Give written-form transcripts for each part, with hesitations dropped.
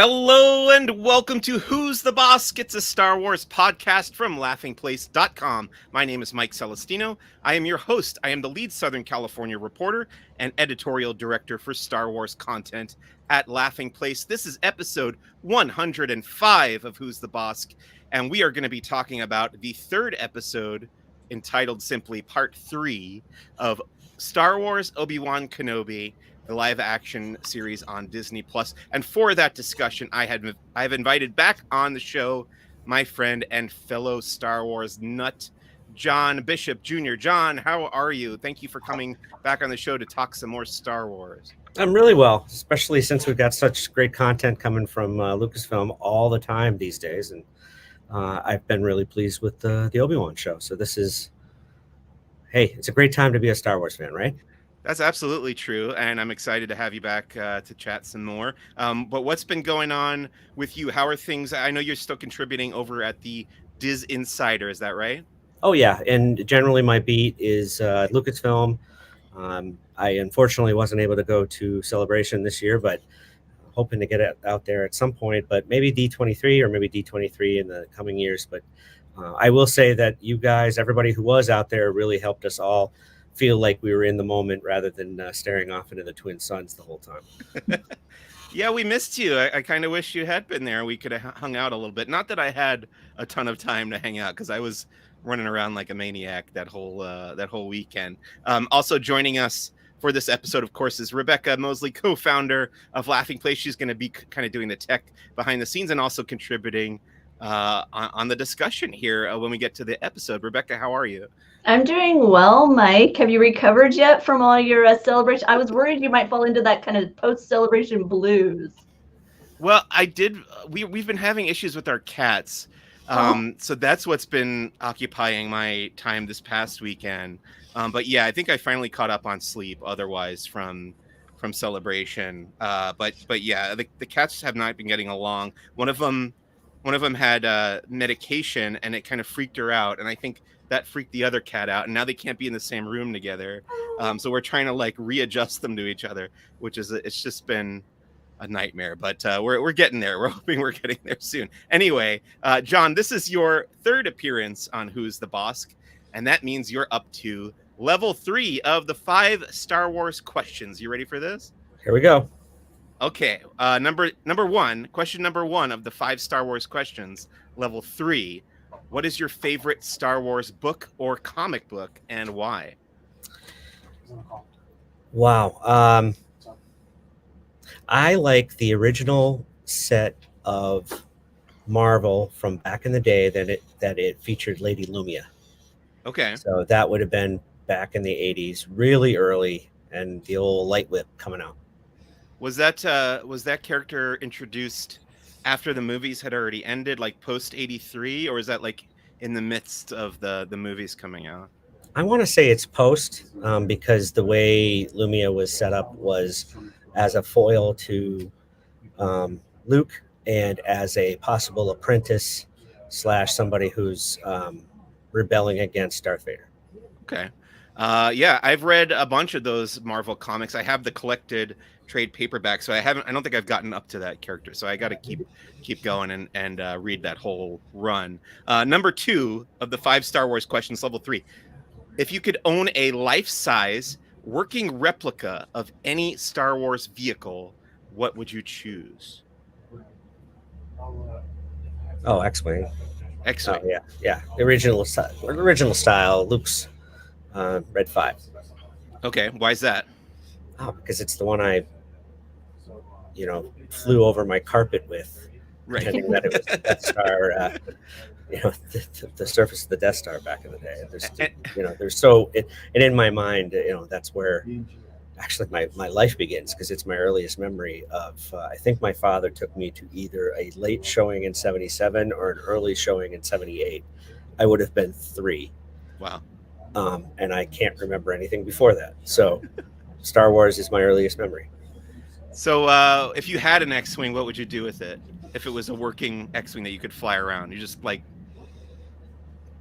Hello and welcome to Who's the Bossk? It's a Star Wars podcast from laughingplace.com. My name is Mike Celestino. I am your host. I am the lead Southern California reporter and editorial director for Star Wars content at Laughing Place. This is episode 105 of Who's the Bossk, and we are going to be talking about the third episode entitled simply Part 3 of Star Wars Obi-Wan Kenobi, the live action series on Disney Plus. And for that discussion, I've invited back on the show my friend and fellow Star Wars nut, John Bishop Jr. John, how are you? Thank you for coming back on the show to talk some more Star Wars. I'm really well, especially since we've got such great content coming from Lucasfilm all the time these days. And I've been really pleased with the Obi-Wan show. So it's a great time to be a Star Wars fan, right? That's absolutely true, and I'm excited to have you back to chat some more. But what's been going on with you? How are things? I know you're still contributing over at the Diz Insider, is that right? Oh, yeah, and generally my beat is Lucasfilm. I unfortunately wasn't able to go to Celebration this year, but hoping to get it out there at some point, but maybe D23 or maybe D23 in the coming years. But I will say that you guys, everybody who was out there, really helped us all feel like we were in the moment rather than staring off into the twin suns the whole time. Yeah, we missed you. I kind of wish you had been there. We could have hung out a little bit. Not that I had a ton of time to hang out because I was running around like a maniac that whole weekend. Also joining us for this episode, of course, is Rebecca Mosley, co-founder of Laughing Place. She's going to be kind of doing the tech behind the scenes and also contributing on the discussion here when we get to the episode. Rebecca, how are you? I'm doing well, Mike. Have you recovered yet from all your celebration? I was worried you might fall into that kind of post-celebration blues. Well, I did. We've been having issues with our cats. So that's what's been occupying my time this past weekend. But yeah, I think I finally caught up on sleep otherwise from Celebration. But yeah, the cats have not been getting along. One of them had medication and it kind of freaked her out. And I think that freaked the other cat out. And now they can't be in the same room together. So we're trying to like readjust them to each other, it's just been a nightmare, but we're getting there. We're hoping we're getting there soon. Anyway, John, this is your third appearance on Who's the Bossk, and that means you're up to level 3 of the 5 Star Wars questions. You ready for this? Here we go. Okay, number one, question number 1 of the 5 Star Wars questions, level 3. What is your favorite Star Wars book or comic book, and why? Wow. I like the original set of Marvel from back in the day that it featured Lady Lumia. Okay. So that would have been back in the 80s, really early, and the old light whip coming out. Was that character introduced after the movies had already ended, like post 83, or is that like in the midst of the movies coming out? I want to say it's post, because the way Lumia was set up was as a foil to Luke and as a possible apprentice / somebody who's rebelling against Darth Vader. Okay. Yeah, I've read a bunch of those Marvel comics. I have the collected trade paperback, so I don't think I've gotten up to that character. So I got to keep going and read that whole run. Number 2 of the 5 Star Wars questions, level 3. If you could own a life-size working replica of any Star Wars vehicle, what would you choose? Oh, X-Wing. X-Wing. Oh, yeah. The original style, Luke's Red 5. Okay, why is that? Oh, because it's the one I, flew over my carpet with, Right. pretending that it was the Death Star, the surface of the Death Star back in the day. And in my mind, that's where actually my life begins, because it's my earliest memory of, I think my father took me to either a late showing in 77 or an early showing in 78. I would have been 3. Wow. And I can't remember anything before that. So Star Wars is my earliest memory. So if you had an X-Wing, what would you do with it? If it was a working X-Wing that you could fly around, you just like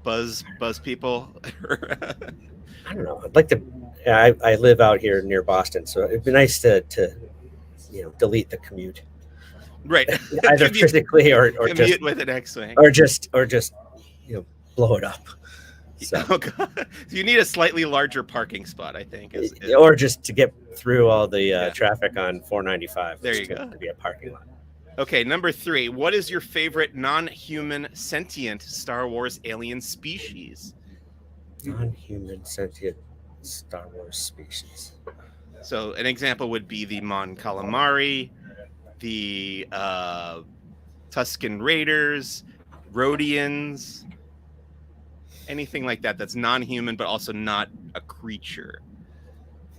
buzz people? I don't know. I'd like to. I live out here near Boston, so it'd be nice to delete the commute. Right. either Commute, physically or commute just with an X-wing. blow it up. So Oh god, you need a slightly larger parking spot, I think. or just to get through all the Yeah. traffic on 495. There which you tends go. to be a parking lot. Okay, number 3. What is your favorite non-human sentient Star Wars alien species? Non-human sentient Star Wars species. So an example would be the Mon Calamari, the Tuscan Raiders, Rhodians, anything like that that's non-human but also not a creature.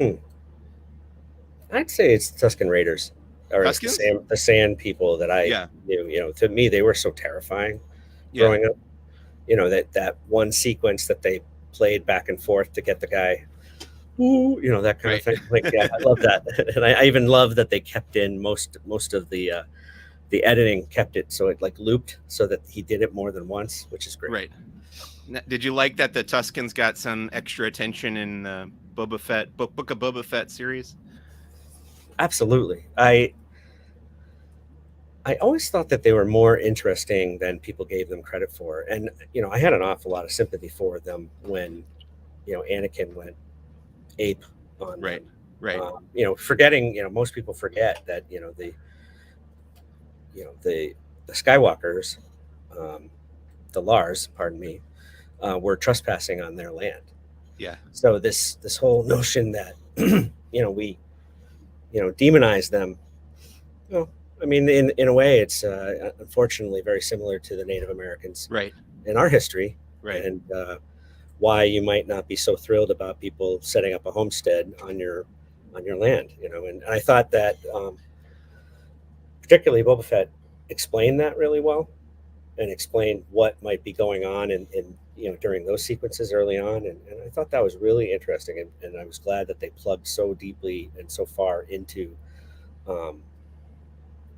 I'd say it's Tuscan Raiders, or it's Tuscans? the sand people that I Yeah. knew. To me, they were so terrifying Yeah. growing up. That one sequence that they played back and forth to get the guy, ooh, that kind of Right. thing. Like, yeah, I love that, and I even love that they kept in most of the editing kept it so it like looped so that he did it more than once, which is great. Right. Did you like that the Tuscans got some extra attention in Boba Fett Book of Boba Fett series? Absolutely. I always thought that they were more interesting than people gave them credit for. And, I had an awful lot of sympathy for them when, Anakin went ape on Right. them. Right. Forgetting, most people forget that, the Skywalkers, the Lars, pardon me, were trespassing on their land. Yeah. So this whole notion that, we, demonize them, I mean, in a way, it's unfortunately very similar to the Native Americans Right. in our history, Right. and why you might not be so thrilled about people setting up a homestead on your land. And I thought that particularly Boba Fett explained that really well, and explained what might be going on in during those sequences early on, and I thought that was really interesting, and I was glad that they plugged so deeply and so far into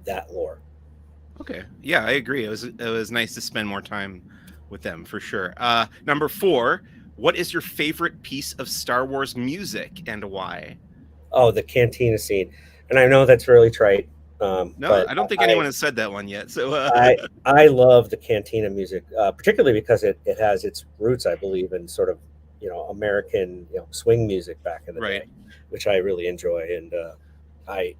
that lore. Okay. Yeah, I agree. It was nice to spend more time with them for sure. Number 4, what is your favorite piece of Star Wars music and why? Oh, the cantina scene, and I know that's really trite. No, but I don't think anyone has said that one yet. So I love the cantina music, particularly because it has its roots, I believe, in sort of American swing music back in the Right. day, which I really enjoy. And I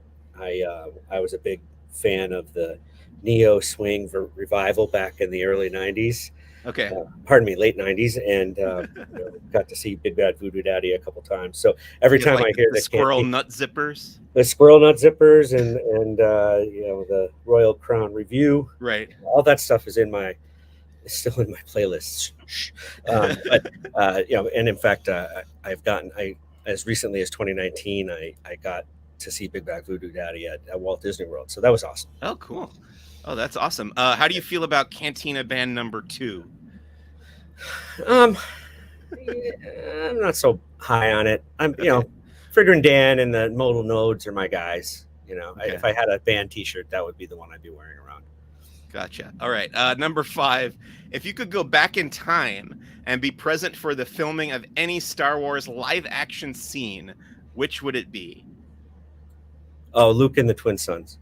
was a big fan of the neo swing revival back in the early '90s. Okay. Pardon me, late '90s, and got to see Big Bad Voodoo Daddy a couple times. So every time I hear the the squirrel nut zippers. the squirrel nut zippers and the Royal Crown Review, Right. all that stuff is still in my playlist. But and in fact, as recently as 2019, I got to see Big Bad Voodoo Daddy at Walt Disney World, so that was awesome. Oh, cool. Oh, that's awesome. How do you feel about Cantina Band number 2? I'm not so high on it. I'm Frigger and Dan and the Modal Nodes are my guys. Okay. If I had a band T-shirt, that would be the one I'd be wearing around. Gotcha. All right. Number 5, if you could go back in time and be present for the filming of any Star Wars live action scene, which would it be? Oh, Luke and the Twin Sons.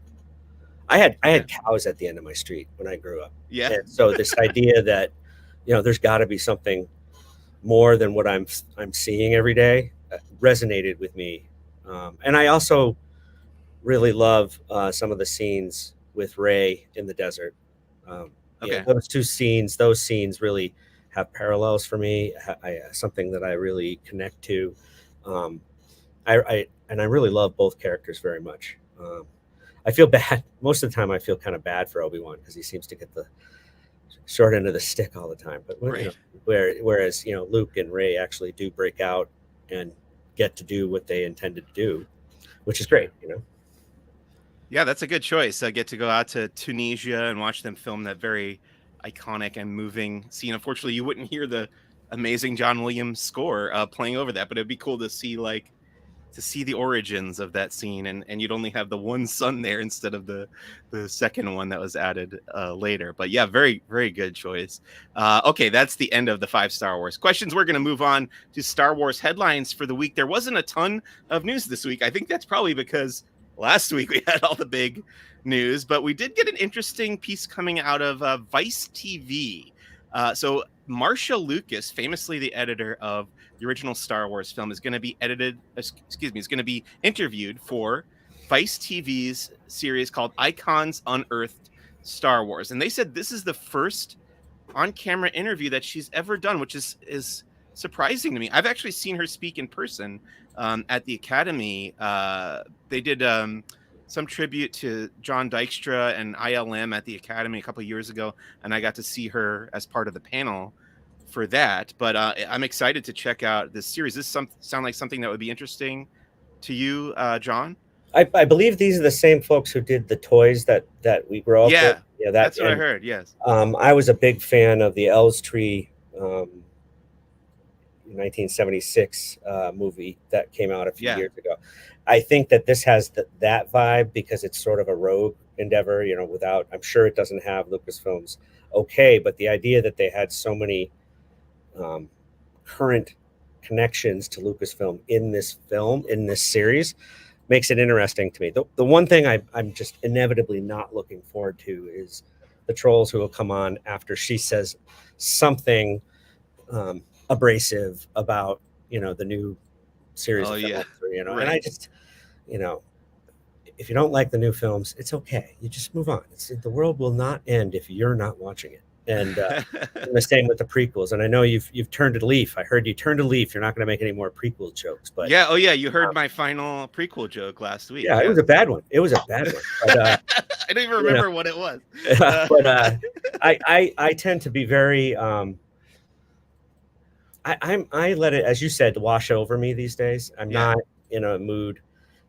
I had cows at the end of my street when I grew up. Yeah. And so this idea that there's got to be something more than what I'm seeing every day resonated with me, and I also really love some of the scenes with Rey in the desert. Okay. Those scenes really have parallels for me. Something that I really connect to. I really love both characters very much. I feel bad most of the time. I feel kind of bad for Obi-Wan because he seems to get the short end of the stick all the time. But Right. Whereas Luke and Rey actually do break out and get to do what they intended to do, which is great. Yeah, that's a good choice. I get to go out to Tunisia and watch them film that very iconic and moving scene. Unfortunately, you wouldn't hear the amazing John Williams score playing over that, but it'd be cool to see the origins of that scene, and you'd only have the one son there instead of the second one that was added later. But yeah, very, very good choice. Okay, that's the end of the 5 Star Wars questions. We're going to move on to Star Wars headlines for the week. There wasn't a ton of news this week. I think that's probably because last week we had all the big news, but we did get an interesting piece coming out of Vice TV. So Marcia Lucas, famously the editor of the original Star Wars film, is going to be is going to be interviewed for Vice TV's series called Icons Unearthed Star Wars. And they said this is the first on-camera interview that she's ever done, which is surprising to me. I've actually seen her speak in person at the Academy. They did some tribute to John Dykstra and ILM at the Academy a couple of years ago, and I got to see her as part of the panel for that. But I'm excited to check out this series. This sound like something that would be interesting to you, John? I believe these are the same folks who did the toys that we grew up with. Yeah, that's what I heard. Yes. I was a big fan of the Elstree 1976 movie that came out a few years ago. I think that this has that vibe because it's sort of a rogue endeavor, without, I'm sure it doesn't have Lucasfilm's okay, but the idea that they had so many current connections to Lucasfilm in this series makes it interesting to me. The one thing I'm just inevitably not looking forward to is the trolls who will come on after she says something abrasive about the new series of films, Right. And I just if you don't like the new films, it's okay, you just move on. The world will not end if you're not watching it. And the same with the prequels. And I know you've turned a leaf. I heard you turned a leaf. You're not going to make any more prequel jokes. But you heard my final prequel joke last week. Yeah, it was a bad one. But, I don't even remember what it was. But I tend to be very I let it, as you said, wash over me these days. I'm not in a mood.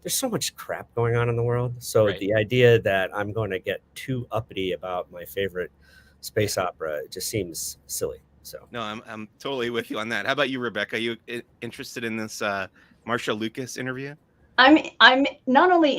There's so much crap going on in the world. So the idea that I'm going to get too uppity about my favorite space opera just seems silly. So no, I'm totally with you on that. How about you, Rebecca? Are you interested in this Marcia Lucas interview? I'm not only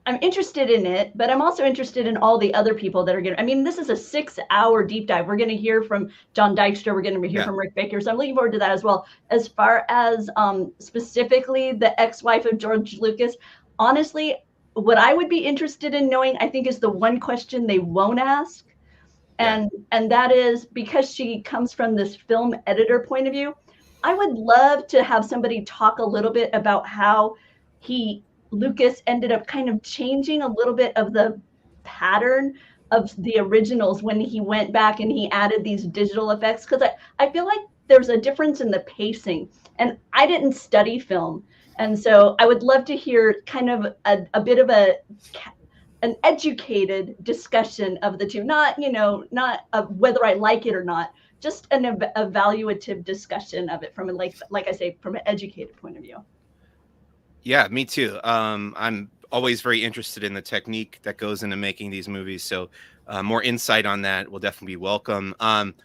I'm interested in it, but I'm also interested in all the other people that are going to, this is a 6-hour deep dive. We're going to hear from John Dykstra. We're going to hear from Rick Baker. So I'm looking forward to that as well. As far as specifically the ex-wife of George Lucas, honestly, what I would be interested in knowing, I think, is the one question they won't ask. And that is, because she comes from this film editor point of view, I would love to have somebody talk a little bit about how Lucas ended up kind of changing a little bit of the pattern of the originals when he went back and he added these digital effects. Because I feel like there's a difference in the pacing. And I didn't study film. And so I would love to hear kind of a bit of an educated discussion of the two, not of whether I like it or not, just an evaluative discussion of it from like I say, from an educated point of view. Yeah, me too. I'm always very interested in the technique that goes into making these movies. So more insight on that will definitely be welcome.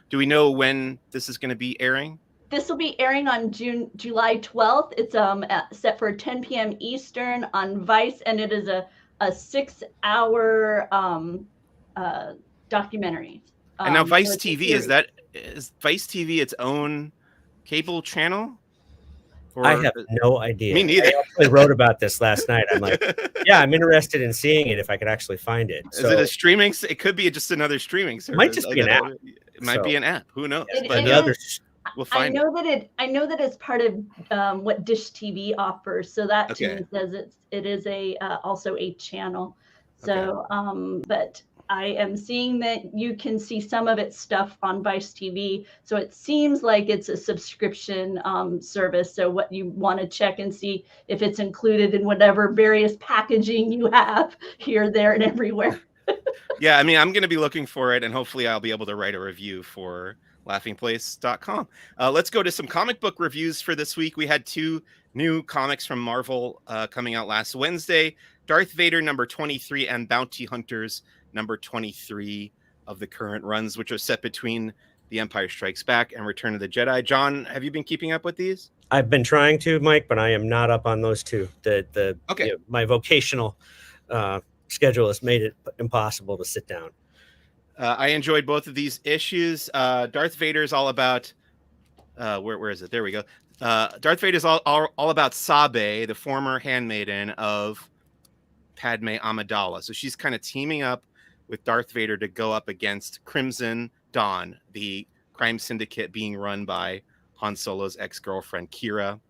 Do we know when this is going to be airing? This will be airing on July 12th. It's set for 10 p.m. Eastern on Vice, and it is a 6-hour documentary. And now Vice TV, is Vice TV its own cable channel? I have no idea. Me neither. I actually wrote about this last night. I'm like, I'm interested in seeing it if I could actually find it. Is it a streaming? It could be just another streaming service. It might just be an app. It might be an app. Who knows? We'll I find know that it's part of what Dish TV offers. So that to me says it is also a channel. So but I am seeing that you can see some of its stuff on Vice TV. So it seems like it's a subscription service. So what you want to check and see if it's included in whatever various packaging you have here, there, and everywhere. I'm going to be looking for it, and hopefully I'll be able to write a review for laughingplace.com. Let's go to some comic book reviews for this week. We had 2 new comics from Marvel coming out last Wednesday. Darth Vader number 23 and Bounty Hunters number 23 of the current runs, which are set between The Empire Strikes Back and Return of the Jedi. John, have you been keeping up with these? I've been trying to, Mike, but I am not up on those 2. My vocational schedule has made it impossible to sit down. I enjoyed both of these issues. Darth Vader is all about where is it? There we go. Darth Vader is all about Sabe, the former handmaiden of Padme Amidala. So she's kind of teaming up with Darth Vader to go up against Crimson Dawn, the crime syndicate being run by Han Solo's ex-girlfriend, Kira.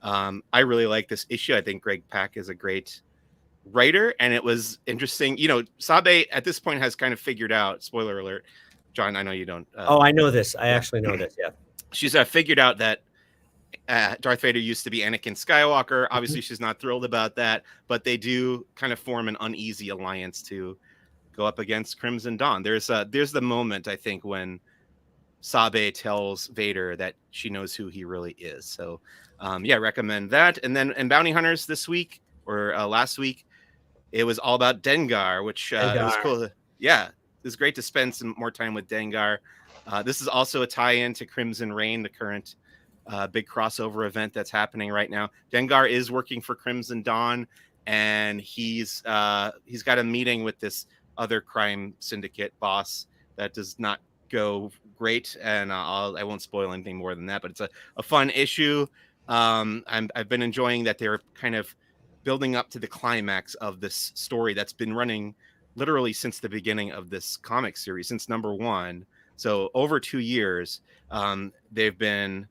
I really like this issue. I think Greg Pak is a great writer, and it was interesting. Sabe at this point has kind of figured out, spoiler alert, John, I know you don't. I know this. I actually know this, yeah. She's figured out that Darth Vader used to be Anakin Skywalker. Obviously, she's not thrilled about that, but they do kind of form an uneasy alliance to go up against Crimson Dawn. There's the moment, I think, when Sabe tells Vader that she knows who he really is. So, recommend that. And then in Bounty Hunters this week, or last week, it was all about Dengar, which it was cool. Yeah, it was great to spend some more time with Dengar. This is also a tie-in to Crimson Reign, the current big crossover event that's happening right now. Dengar is working for Crimson Dawn, and he's got a meeting with this other crime syndicate boss that does not go great, and I won't spoil anything more than that, but it's a fun issue. I've been enjoying that they're kind of building up to the climax of this story that's been running literally since the beginning of this comic series, since number 1. So over 2 years, they've been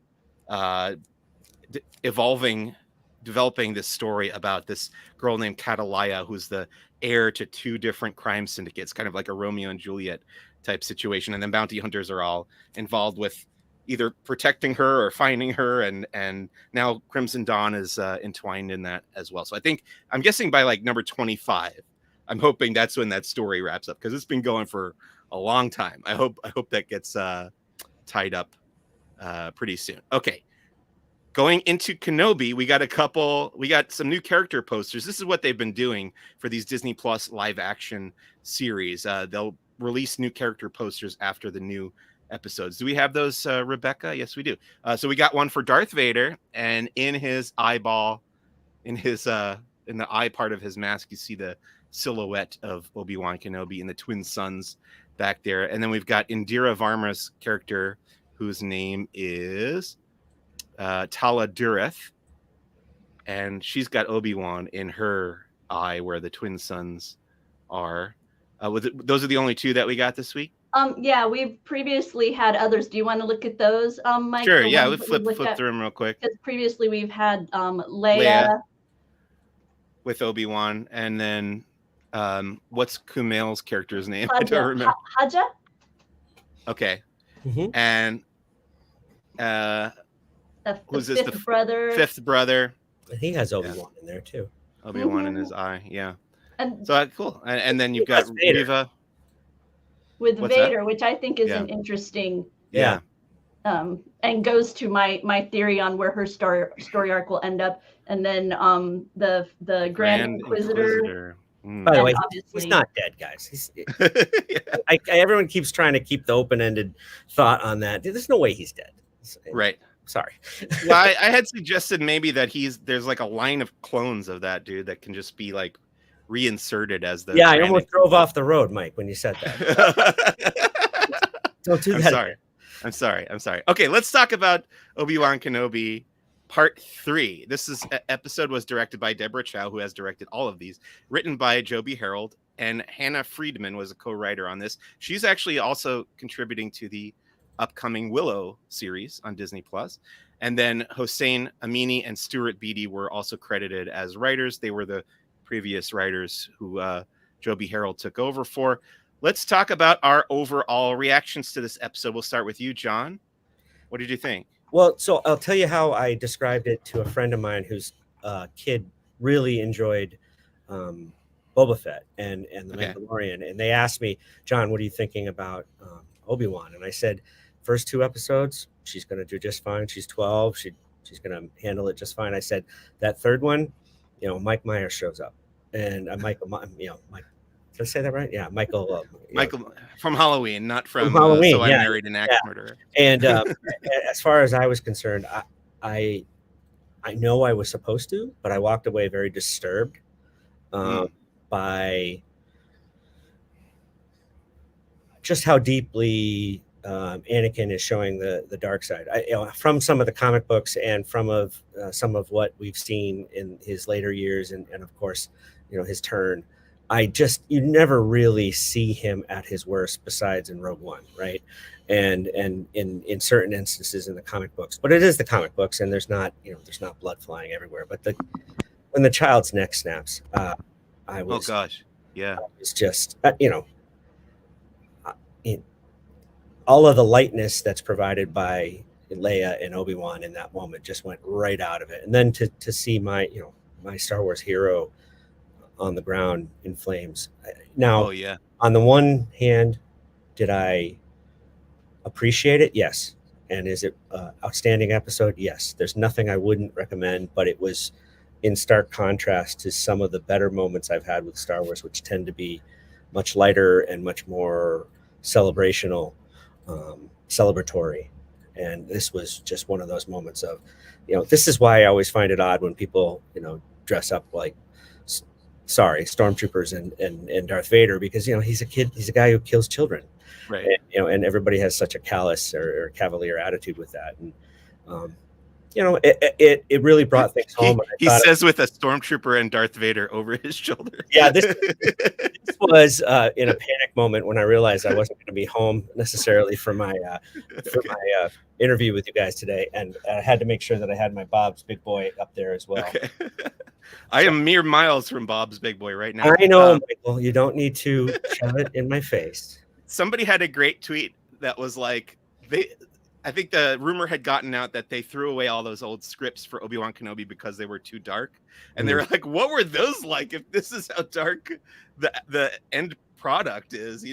developing this story about this girl named Catalaya, who's the heir to 2 different crime syndicates, kind of like a Romeo and Juliet type situation. And then bounty hunters are all involved with either protecting her or finding her. And now Crimson Dawn is entwined in that as well. So I'm guessing by like number 25, I'm hoping that's when that story wraps up, because it's been going for a long time. I hope that gets tied up pretty soon. Okay. Going into Kenobi, we got some new character posters. This is what they've been doing for these Disney Plus live action series. They'll release new character posters after the new episodes. Do we have those, Rebecca? Yes, we do. So we got one for Darth Vader, and in his eyeball, in the eye part of his mask, you see the silhouette of Obi-Wan Kenobi and the twin sons back there. And then we've got Indira Varma's character, whose name is Tala Dureth, and she's got Obi-Wan in her eye where the twin sons are. Those are the only 2 that we got this week? Yeah, we've previously had others. Do you want to look at those, Mike? Sure, yeah, let's flip through them real quick. Because previously we've had Leia with Obi-Wan, and then what's Kumail's character's name? I don't remember. Haja? Okay. Mm-hmm. And who's this? The fifth brother. He has Obi-Wan in there too. Obi-Wan in his eye, yeah. And so cool. And then you've got Riva with Vader, which I think is an interesting, and goes to my theory on where her story arc will end up. And then the Grand Inquisitor. By the way, he's not dead, guys. Everyone keeps trying to keep the open-ended thought on that. There's no way he's dead. Right. Sorry. Well, I had suggested maybe that there's like a line of clones of that dude that can just be like reinserted as the. Yeah, I almost drove off the road, Mike, when you said that. Don't do that. I'm sorry. Okay, let's talk about Obi-Wan Kenobi Part 3. This episode was directed by Deborah Chow, who has directed all of these, written by Joby Harold, and Hannah Friedman was a co-writer on this. She's actually also contributing to the upcoming Willow series on Disney Plus. And then Hossein Amini and Stuart Beattie were also credited as writers. They were the previous writers who Joby Harold took over for. Let's talk about our overall reactions to this episode. We'll start with you, John. What did you think? Well, so I'll tell you how I described it to a friend of mine whose kid really enjoyed Boba Fett and the Mandalorian. And they asked me, John, what are you thinking about Obi-Wan? And I said, first 2 episodes, she's going to do just fine. She's 12. She's going to handle it just fine. I said, that 3rd one, Mike Myers shows up. And Mike, did I say that right? Yeah, Michael. Michael from Halloween, not from Halloween. So I Married an Axe Murderer. And as far as I was concerned, I know I was supposed to, but I walked away very disturbed by just how deeply Anakin is showing the dark side. From some of the comic books and from some of what we've seen in his later years, and of course, his turn. you never really see him at his worst besides in Rogue One, right? And in certain instances in the comic books, but it is the comic books, and there's not blood flying everywhere. But when the child's neck snaps, I Oh was gosh, yeah. it's just in all of the lightness that's provided by Leia and Obi-Wan in that moment just went right out of it. And then to see my Star Wars hero on the ground in flames. Now, Oh yeah. on the one hand, did I appreciate it? Yes. And is it an outstanding episode? Yes. There's nothing I wouldn't recommend, but it was in stark contrast to some of the better moments I've had with Star Wars, which tend to be much lighter and much more celebratory. And this was just one of those moments of, this is why I always find it odd when people, dress up like, stormtroopers and Darth Vader, because, he's a kid, he's a guy who kills children. Right. And, and everybody has such a callous or cavalier attitude with that. And, it really brought things home. He says with a stormtrooper and Darth Vader over his shoulder. Yeah, this was in a panic moment when I realized I wasn't going to be home necessarily for my interview with you guys today, and I had to make sure that I had my Bob's Big Boy up there as well. Okay. I am mere miles from Bob's Big Boy right now. I know, Michael. You don't need to shove it in my face. Somebody had a great tweet that was like, I think the rumor had gotten out that they threw away all those old scripts for Obi-Wan Kenobi because they were too dark. And they were like, what were those like if this is how dark the end product is,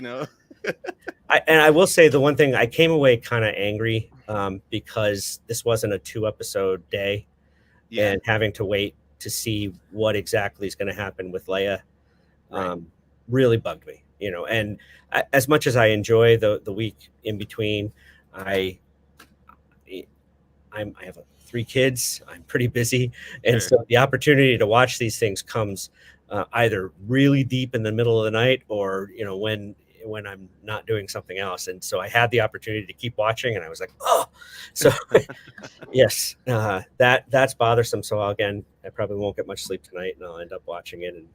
I will say the one thing, I came away kind of angry because this wasn't a 2-episode day, and having to wait to see what exactly is going to happen with Leia really bugged me, and as much as I enjoy the week in between, I have 3 kids. I'm pretty busy. And so the opportunity to watch these things comes either really deep in the middle of the night or, when I'm not doing something else. And so I had the opportunity to keep watching, and I was like, oh, so yes, that's bothersome. So again, I probably won't get much sleep tonight, and I'll end up watching it. And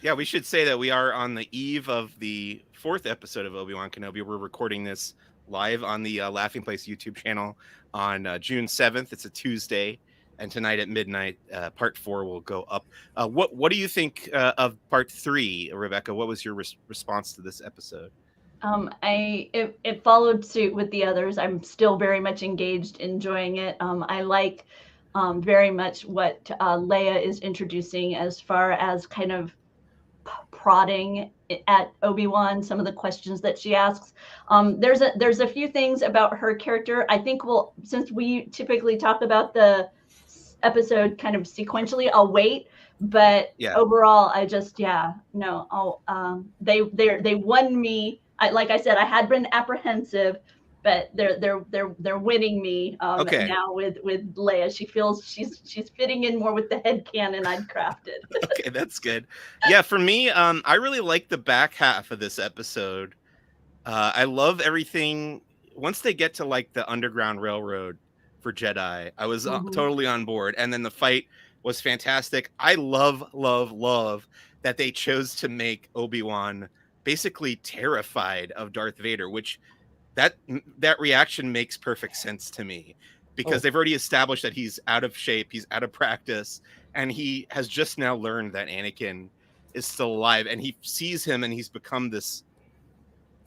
yeah, we should say that we are on the eve of the 4th episode of Obi-Wan Kenobi. We're recording this live on the Laughing Place YouTube channel on June 7th. It's a Tuesday, and tonight at midnight, part 4 will go up. What do you think of part 3, Rebecca? What was your response to this episode? It followed suit with the others. I'm still very much engaged, enjoying it. I like very much what Leia is introducing as far as kind of prodding at Obi-Wan, some of the questions that she asks. There's a few things about her character. I think since we typically talk about the episode kind of sequentially, I'll wait. But overall, I just they won me. Like I said, I had been apprehensive, but they're winning me now with Leia. She feels she's fitting in more with the headcanon I'd crafted. Okay, that's good. Yeah, for me, I really like the back half of this episode. I love everything. Once they get to like the Underground Railroad for Jedi, I was totally on board. And then the fight was fantastic. I love that they chose to make Obi-Wan basically terrified of Darth Vader, which that reaction makes perfect sense to me, because they've already established that he's out of shape, he's out of practice, and he has just now learned that Anakin is still alive, and he sees him and he's become this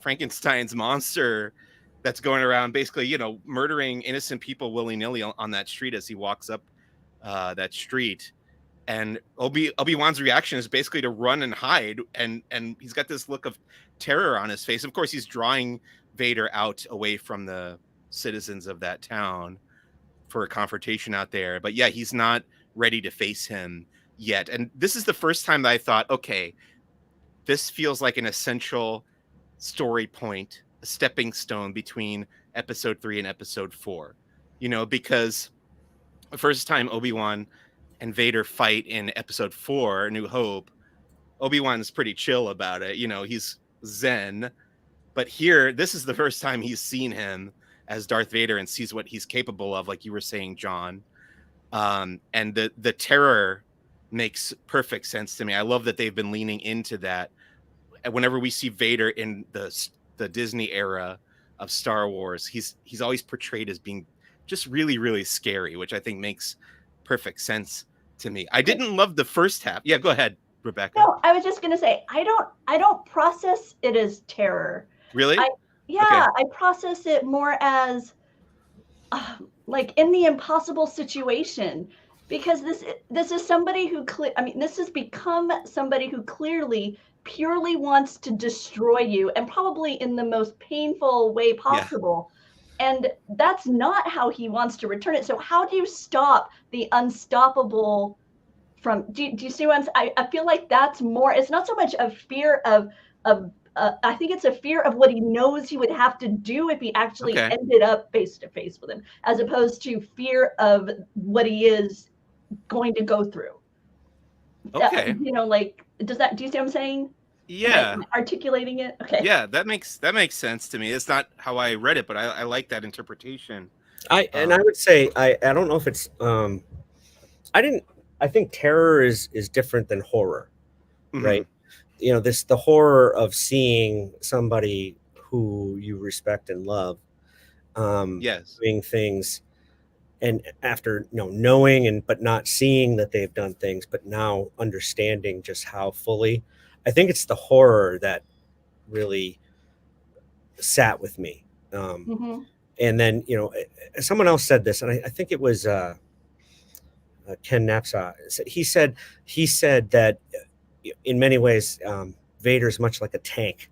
Frankenstein's monster that's going around basically, murdering innocent people willy-nilly on that street as he walks up that street. And Obi-Wan's reaction is basically to run and hide, and he's got this look of terror on his face. Of course, he's drawing Vader out away from the citizens of that town for a confrontation out there. But yeah, he's not ready to face him yet. And this is the first time that I thought, okay, this feels like an essential story point, a stepping stone between episode 3 and episode 4, because the first time Obi-Wan and Vader fight in episode 4, New Hope, Obi-Wan's pretty chill about it. He's zen. But here, this is the first time he's seen him as Darth Vader and sees what he's capable of, like you were saying, John. And the terror makes perfect sense to me. I love that they've been leaning into that. And whenever we see Vader in the Disney era of Star Wars, he's always portrayed as being just really, really scary, which I think makes perfect sense to me. I didn't love the first half. Yeah, go ahead, Rebecca. No, I was just gonna say I don't process it as terror. Really? Yeah, I process it more as like in the impossible situation, because this is somebody who this has become somebody who clearly purely wants to destroy you, and probably in the most painful way possible. And that's not how he wants to return it. So how do you stop the unstoppable from, do you see what I feel like that's more, it's not so much a fear of I think it's a fear of what he knows he would have to do if he actually ended up face to face with him, as opposed to fear of what he is going to go through. Okay. You know, like, do you see what I'm saying? Yeah. Am I articulating it? Okay. Yeah, that makes sense to me. It's not how I read it, but I like that interpretation. I would say I don't know if it's I think terror is different than horror, right? You know, the horror of seeing somebody who you respect and love, doing things, and after knowing but not seeing that they've done things, but now understanding just how fully. I think it's the horror that really sat with me. And then someone else said this, and I think it was Ken Napsaw. He said that in many ways, Vader's much like a tank.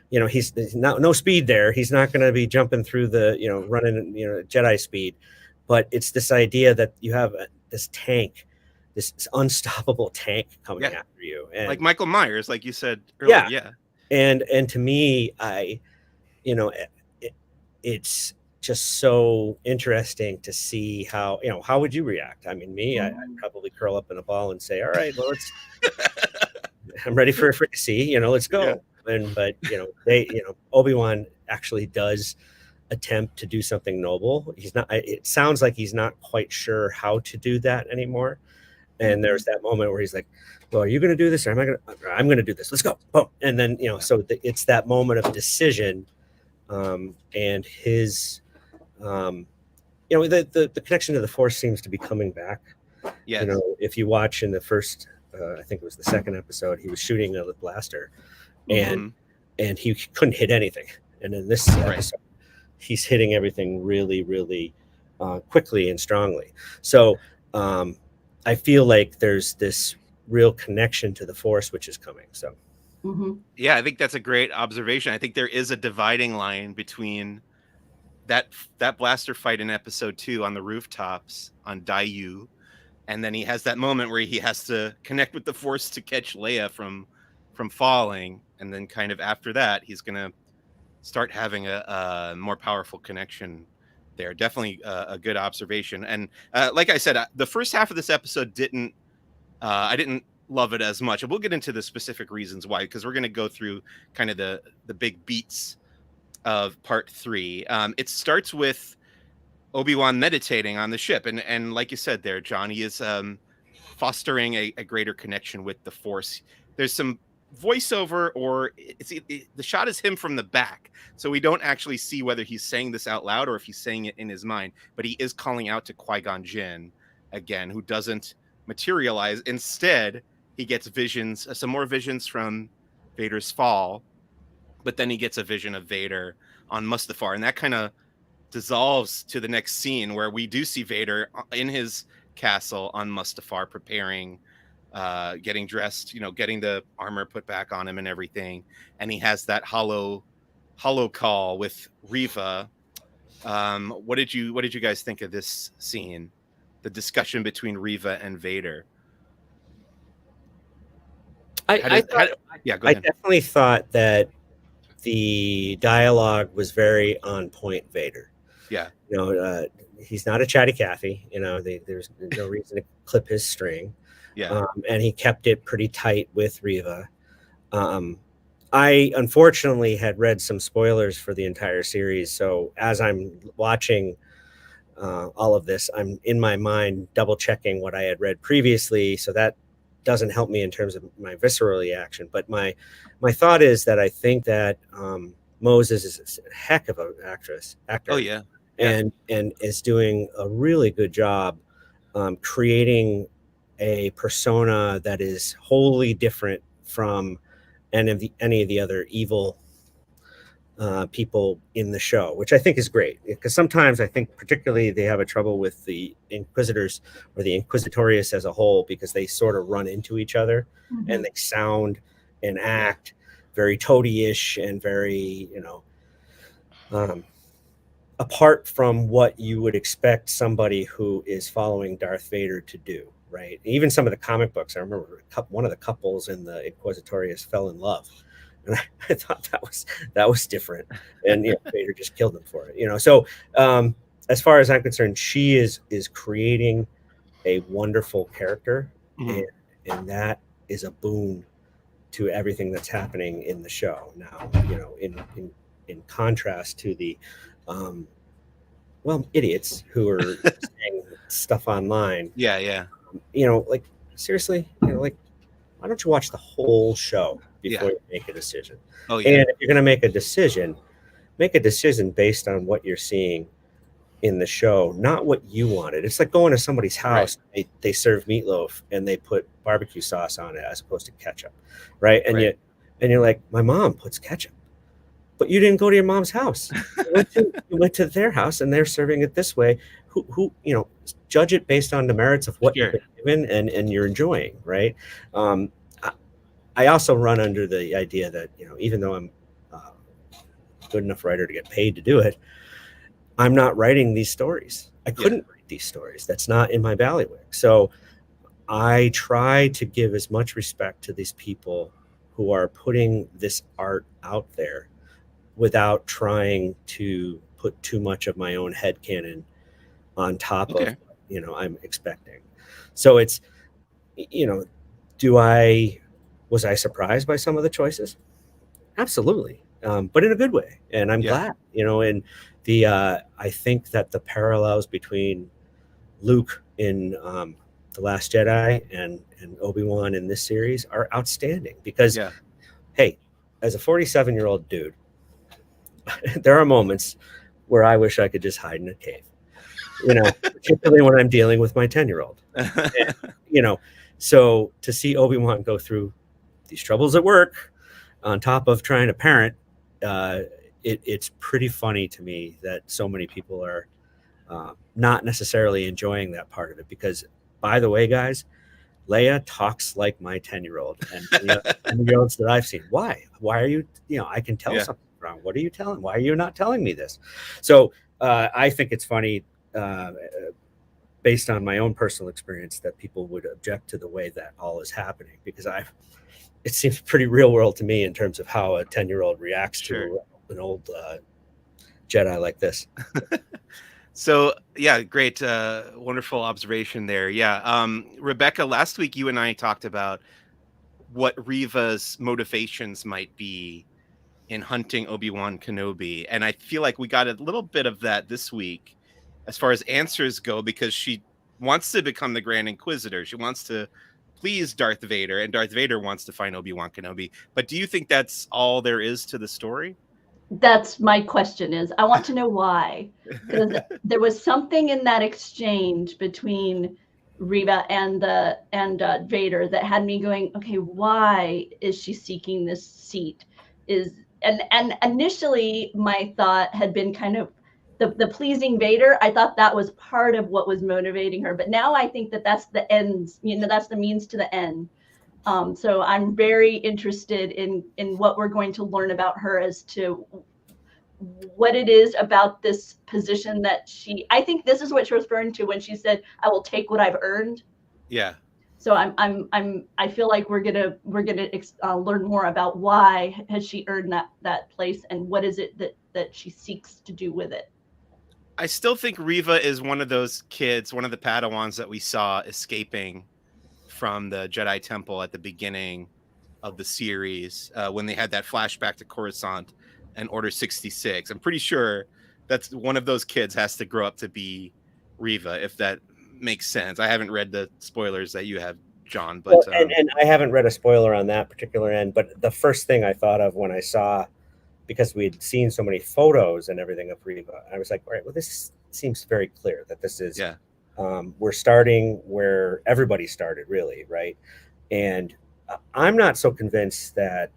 He's no speed there. He's not going to be jumping through the running Jedi speed, but it's this idea that you have this tank, this unstoppable tank coming after you, and like Michael Myers, like you said earlier. And to me, it's just so interesting to see how would you react? I mean, I'd probably curl up in a ball and say, all right, well, I'm ready for a fricassee, let's go. But Obi-Wan actually does attempt to do something noble. It sounds like he's not quite sure how to do that anymore. And there's that moment where he's like, well, are you going to do this? Or I'm going to do this. Let's go. Boom. And then, so it's that moment of decision. And his, the connection to the Force seems to be coming back. Yes. If you watch in the first, I think it was the second episode, he was shooting a blaster, and he couldn't hit anything. And in this episode, he's hitting everything really, really quickly and strongly. So I feel like there's this real connection to the Force, which is coming. So. Yeah, I think that's a great observation. I think there is a dividing line between that blaster fight in episode 2 on the rooftops on Daiyu, and then he has that moment where he has to connect with the Force to catch Leia from falling, and then kind of after that he's gonna start having a more powerful connection there. Definitely a good observation. And like I said, the first half of this episode I didn't love it as much. And we'll get into the specific reasons why, because we're going to go through kind of the big beats of part 3. It starts with Obi-Wan meditating on the ship. And like you said there, John, he is fostering a greater connection with the Force. There's some voiceover, or the shot is him from the back. So we don't actually see whether he's saying this out loud or if he's saying it in his mind. But he is calling out to Qui-Gon Jinn again, who doesn't materialize. Instead, he gets visions, some more visions from Vader's fall, but then he gets a vision of Vader on Mustafar, and that kind of dissolves to the next scene where we do see Vader in his castle on Mustafar, preparing, getting dressed, getting the armor put back on him and everything, and he has that hollow call with Riva. What did you guys think of this scene, the discussion between Riva and Vader? I definitely thought that the dialogue was very on point. Vader, he's not a chatty Cathy. There's no reason to clip his string. And he kept it pretty tight with Riva. I unfortunately had read some spoilers for the entire series, so as I'm watching all of this, I'm in my mind double checking what I had read previously, so that doesn't help me in terms of my visceral reaction. But my thought is that I think that Moses is a heck of an actor. Oh yeah. And is doing a really good job creating a persona that is wholly different from any of the other evil people in the show, which I think is great, because sometimes I think particularly they have a trouble with the Inquisitors or the Inquisitorius as a whole, because they sort of run into each other and they sound and act very toady-ish and very, apart from what you would expect somebody who is following Darth Vader to do, right? Even some of the comic books, I remember one of the couples in the Inquisitorius fell in love. And I thought that was different, and Vader just killed them for it. So as far as I'm concerned, she is creating a wonderful character, and that is a boon to everything that's happening in the show now. In contrast to the idiots who are saying stuff online. Like seriously, like, why don't you watch the whole show before you make a decision? And if you're going to make a decision based on what you're seeing in the show, not what you wanted. It's like going to somebody's house, they serve meatloaf and they put barbecue sauce on it as opposed to ketchup, right? And you're like, my mom puts ketchup, but you didn't go to your mom's house. You went to their house and they're serving it this way. Who judge it based on the merits of what you've been given and you're enjoying, right? I also run under the idea that, even though I'm a good enough writer to get paid to do it, I'm not writing these stories. I couldn't write these stories. That's not in my bailiwick. So I try to give as much respect to these people who are putting this art out there without trying to put too much of my own headcanon on top of, I'm expecting. So it's, was I surprised by some of the choices? Absolutely. But in a good way. And I'm glad, and I think that the parallels between Luke in The Last Jedi and Obi-Wan in this series are outstanding, because, hey, as a 47-year-old dude, there are moments where I wish I could just hide in a cave, particularly when I'm dealing with my 10-year-old. So to see Obi-Wan go through these troubles at work on top of trying to parent, it's pretty funny to me that so many people are not necessarily enjoying that part of it, because, by the way, guys, Leia talks like my 10-year-old and 10-year-olds that I've seen. Why are you, I can tell something wrong. What are you telling? Why are you not telling me this? So I think it's funny, based on my own personal experience, that people would object to the way that all is happening, because it seems pretty real world to me in terms of how a 10-year-old reacts to an old Jedi like this. So great, wonderful observation there. Rebecca, last week you and I talked about what Reva's motivations might be in hunting Obi-Wan Kenobi, and I feel like we got a little bit of that this week as far as answers go, because she wants to become the Grand Inquisitor. She wants to please Darth Vader, and Darth Vader wants to find Obi-Wan Kenobi. But do you think that's all there is to the story? That's my question. Is I want to know why, because there was something in that exchange between Reva and Vader that had me going, okay, why is she seeking this seat? And initially my thought had been kind of the pleasing Vader. I thought that was part of what was motivating her, but now I think that that's the ends, that's the means to the end. So I'm very interested in what we're going to learn about her, as to what it is about this position that I think this is what she was referring to when she said, I will take what I've earned. Yeah. So I feel like we're gonna learn more about why has she earned that place, and what is it that she seeks to do with it. I still think Reva is one of those kids, one of the Padawans that we saw escaping from the Jedi Temple at the beginning of the series, when they had that flashback to Coruscant and Order 66. I'm pretty sure that's one of those kids has to grow up to be Reva, if that makes sense. I haven't read the spoilers that you have, John. Well, But and I haven't read a spoiler on that particular end, but the first thing I thought of when I saw, because we'd seen so many photos and everything of Riva, I was like, all right, well, this seems very clear that this is, yeah, we're starting where everybody started, really, right? And I'm not so convinced that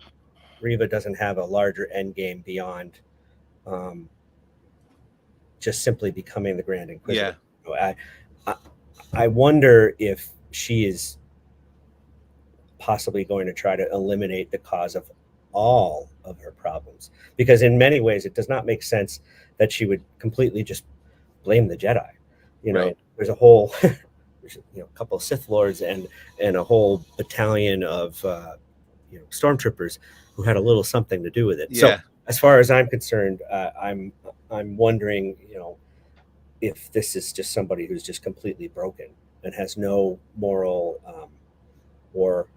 Riva doesn't have a larger end game beyond um, just simply becoming the Grand Inquisitor. yeah, I, I wonder if she is possibly going to try to eliminate the cause of all of her problems, because in many ways it does not make sense that she would completely just blame the Jedi. Right. There's a whole there's, a couple of Sith lords and a whole battalion of stormtroopers who had a little something to do with it. So Yeah. as far as I'm concerned, I'm wondering, if this is just somebody who's just completely broken and has no moral or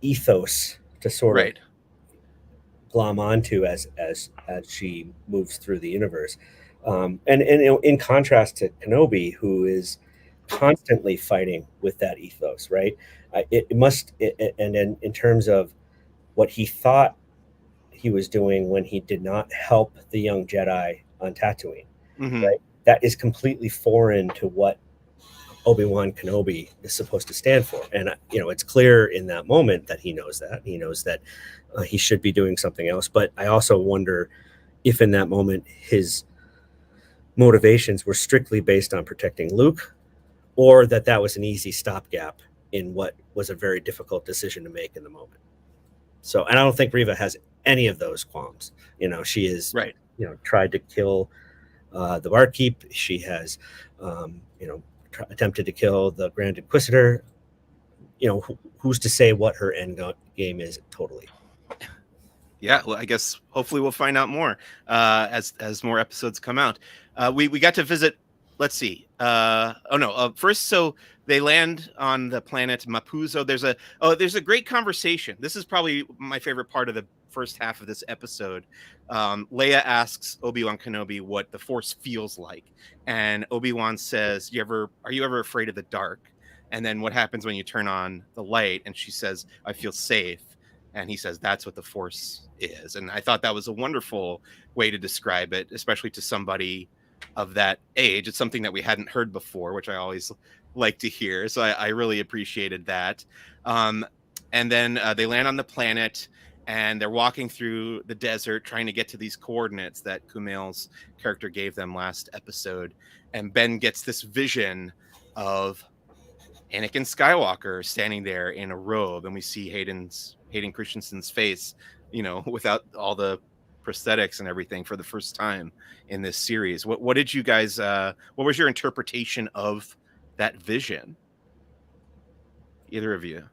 ethos to sort of Right. glom onto as she moves through the universe. And in contrast to Kenobi, who is constantly fighting with that ethos, right? And in terms of what he thought he was doing when he did not help the young Jedi on Tatooine, Mm-hmm. right? That is completely foreign to what Obi-Wan Kenobi is supposed to stand for. And, it's clear in that moment that he knows that. He knows that he should be doing something else. But I also wonder if in that moment his motivations were strictly based on protecting Luke, or that was an easy stopgap in what was a very difficult decision to make in the moment. So, and I don't think Riva has any of those qualms. She is, Right. Tried to kill the barkeep. She has, attempted to kill the Grand Inquisitor. Who's to say what her end game is totally? Yeah, well, I guess hopefully we'll find out more as more episodes come out. We got to visit. Let's see. First, so they land on the planet Mapuzo. There's a great conversation. This is probably my favorite part of the first half of this episode. Leia asks Obi-Wan Kenobi what the Force feels like, and Obi-Wan says, "Are you ever afraid of the dark?" And then what happens when you turn on the light? And she says, "I feel safe." And he says, "That's what the Force is." And I thought that was a wonderful way to describe it, especially to somebody of that age. It's something that we hadn't heard before, which I always like to hear. So I really appreciated that. And then they land on the planet and they're walking through the desert trying to get to these coordinates that Kumail's character gave them last episode. And Ben gets this vision of Anakin Skywalker standing there in a robe, and we see Hayden Christensen's face, without all the prosthetics and everything for the first time in this series. What did you guys? What was your interpretation of that vision? Either of you?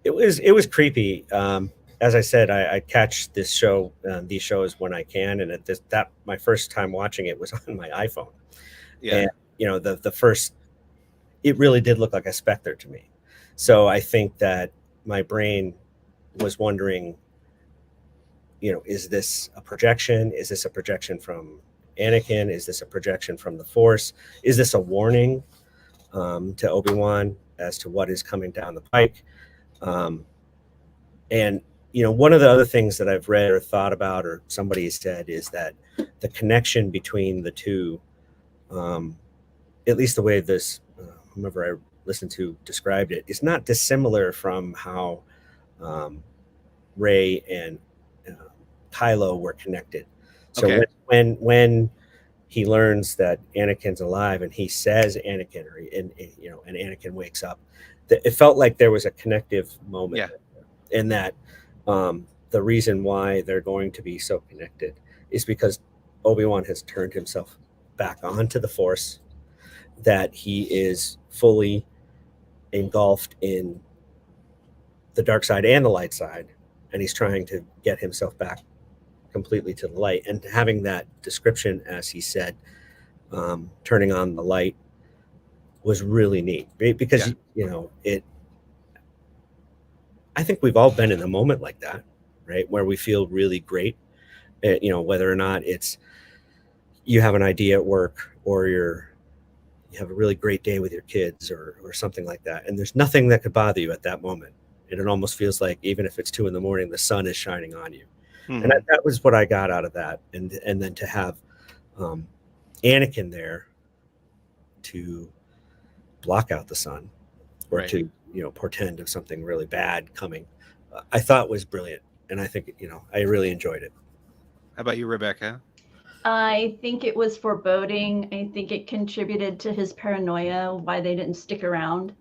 It was creepy. As I said, I catch these shows when I can, and my first time watching it was on my iPhone. Yeah. And the first. It really did look like a specter to me. So I think that my brain was wondering, is this a projection? Is this a projection from Anakin? Is this a projection from the Force? Is this a warning to Obi-Wan as to what is coming down the pike? And one of the other things that I've read or thought about, or somebody has said, is that the connection between the two, at least the way this whomever I listened to described it, is not dissimilar from how Rey and Kylo were connected. So Okay. when he learns that Anakin's alive and he says Anakin, and Anakin wakes up, it felt like there was a connective moment. Yeah. In that the reason why they're going to be so connected is because Obi-Wan has turned himself back onto the Force, that he is fully engulfed in the dark side and the light side, and he's trying to get himself back completely to the light. And having that description, as he said, turning on the light, was really neat, because I think we've all been in a moment like that, right, where we feel really great, whether or not it's you have an idea at work, or you're you have a really great day with your kids or something like that. And there's nothing that could bother you at that moment. And it almost feels like even if it's 2 a.m, the sun is shining on you. Mhm. And that was what I got out of that. And then to have Anakin there to block out the sun or Right. to, portend of something really bad coming, I thought was brilliant. And I think, I really enjoyed it. How about you, Rebecca? I think it was foreboding. I think it contributed to his paranoia, why they didn't stick around.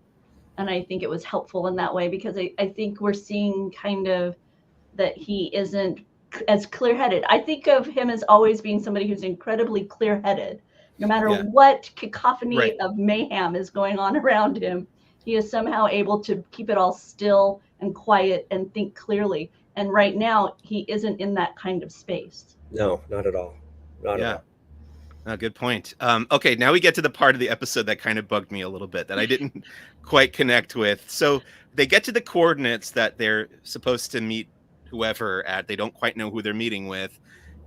And I think it was helpful in that way, because I think we're seeing kind of that he isn't as clear-headed. I think of him as always being somebody who's incredibly clear-headed. No matter Yeah. what cacophony Right. of mayhem is going on around him, he is somehow able to keep it all still and quiet and think clearly. And right now, he isn't in that kind of space. No, not at all. Not at all. Good point. Okay, now we get to the part of the episode that kind of bugged me a little bit, that I didn't quite connect with. So they get to the coordinates that they're supposed to meet whoever at. They don't quite know who they're meeting with.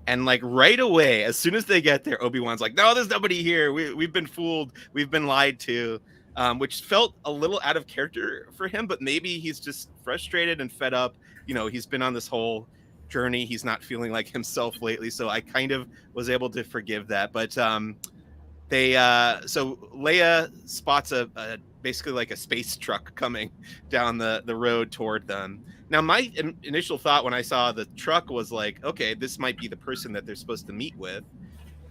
And like right away, as soon as they get there, Obi-Wan's like, no, there's nobody here. We've been fooled. We've been lied to, which felt a little out of character for him. But maybe he's just frustrated and fed up. He's been on this whole journey. He's not feeling like himself lately. So I kind of was able to forgive that. But so Leia spots a basically like a space truck coming down the road toward them. Now, my initial thought when I saw the truck was like, okay, this might be the person that they're supposed to meet with,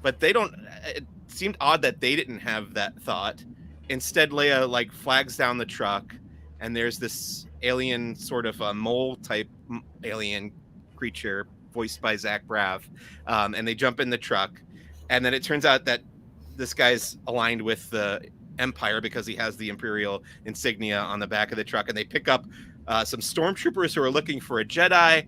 but it seemed odd that they didn't have that thought. Instead, Leia like flags down the truck, and there's this alien, sort of a mole type alien creature voiced by Zach Braff, and they jump in the truck, and then it turns out that this guy's aligned with the Empire because he has the Imperial insignia on the back of the truck, and they pick up some stormtroopers who are looking for a Jedi.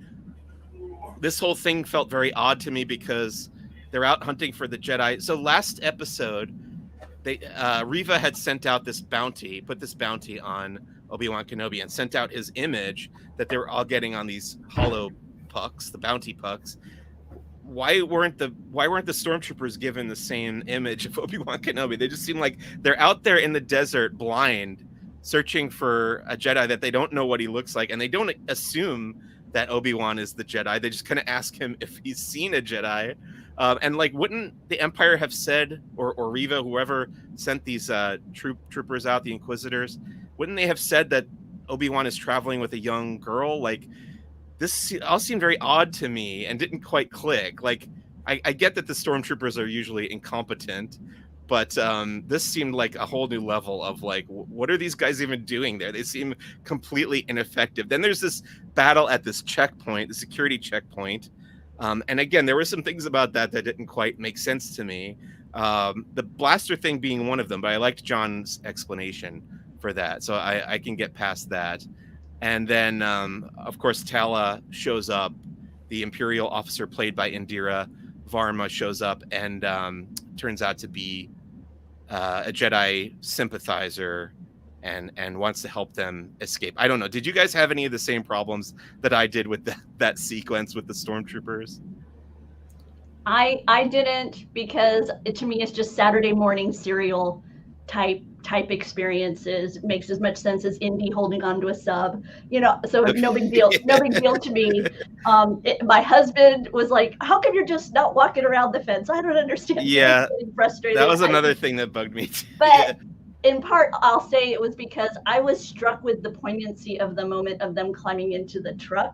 This whole thing felt very odd to me because they're out hunting for the Jedi. So last episode, Riva had sent out this bounty, put this bounty on Obi-Wan Kenobi, and sent out his image that they were all getting on these hollow pucks, the bounty pucks. Why weren't the stormtroopers given the same image of Obi-Wan Kenobi? They just seem like they're out there in the desert blind, searching for a Jedi that they don't know what he looks like, and they don't assume that Obi-Wan is the Jedi. They just kind of ask him if he's seen a Jedi. And like, wouldn't the Empire have said, or Riva, whoever sent these troopers out, the Inquisitors, wouldn't they have said that Obi-Wan is traveling with a young girl? Like, this all seemed very odd to me and didn't quite click. Like, I get that the stormtroopers are usually incompetent, but this seemed like a whole new level of like, what are these guys even doing there? They seem completely ineffective. Then there's this battle at this checkpoint, the security checkpoint. And again, there were some things about that didn't quite make sense to me. The blaster thing being one of them, but I liked John's explanation for that. So I can get past that. And then, of course, Tala shows up. The Imperial officer played by Indira Varma shows up and turns out to be a Jedi sympathizer and wants to help them escape. I don't know. Did you guys have any of the same problems that I did with that sequence with the stormtroopers? I didn't, because to me it's just Saturday morning serial type experiences. It makes as much sense as Indy holding onto a sub, so no big deal. No big deal to me. My husband was like, how come you're just not walking around the fence? I don't understand. Yeah, frustrated. That was another thing that bugged me too. But in part, I'll say it was because I was struck with the poignancy of the moment of them climbing into the truck,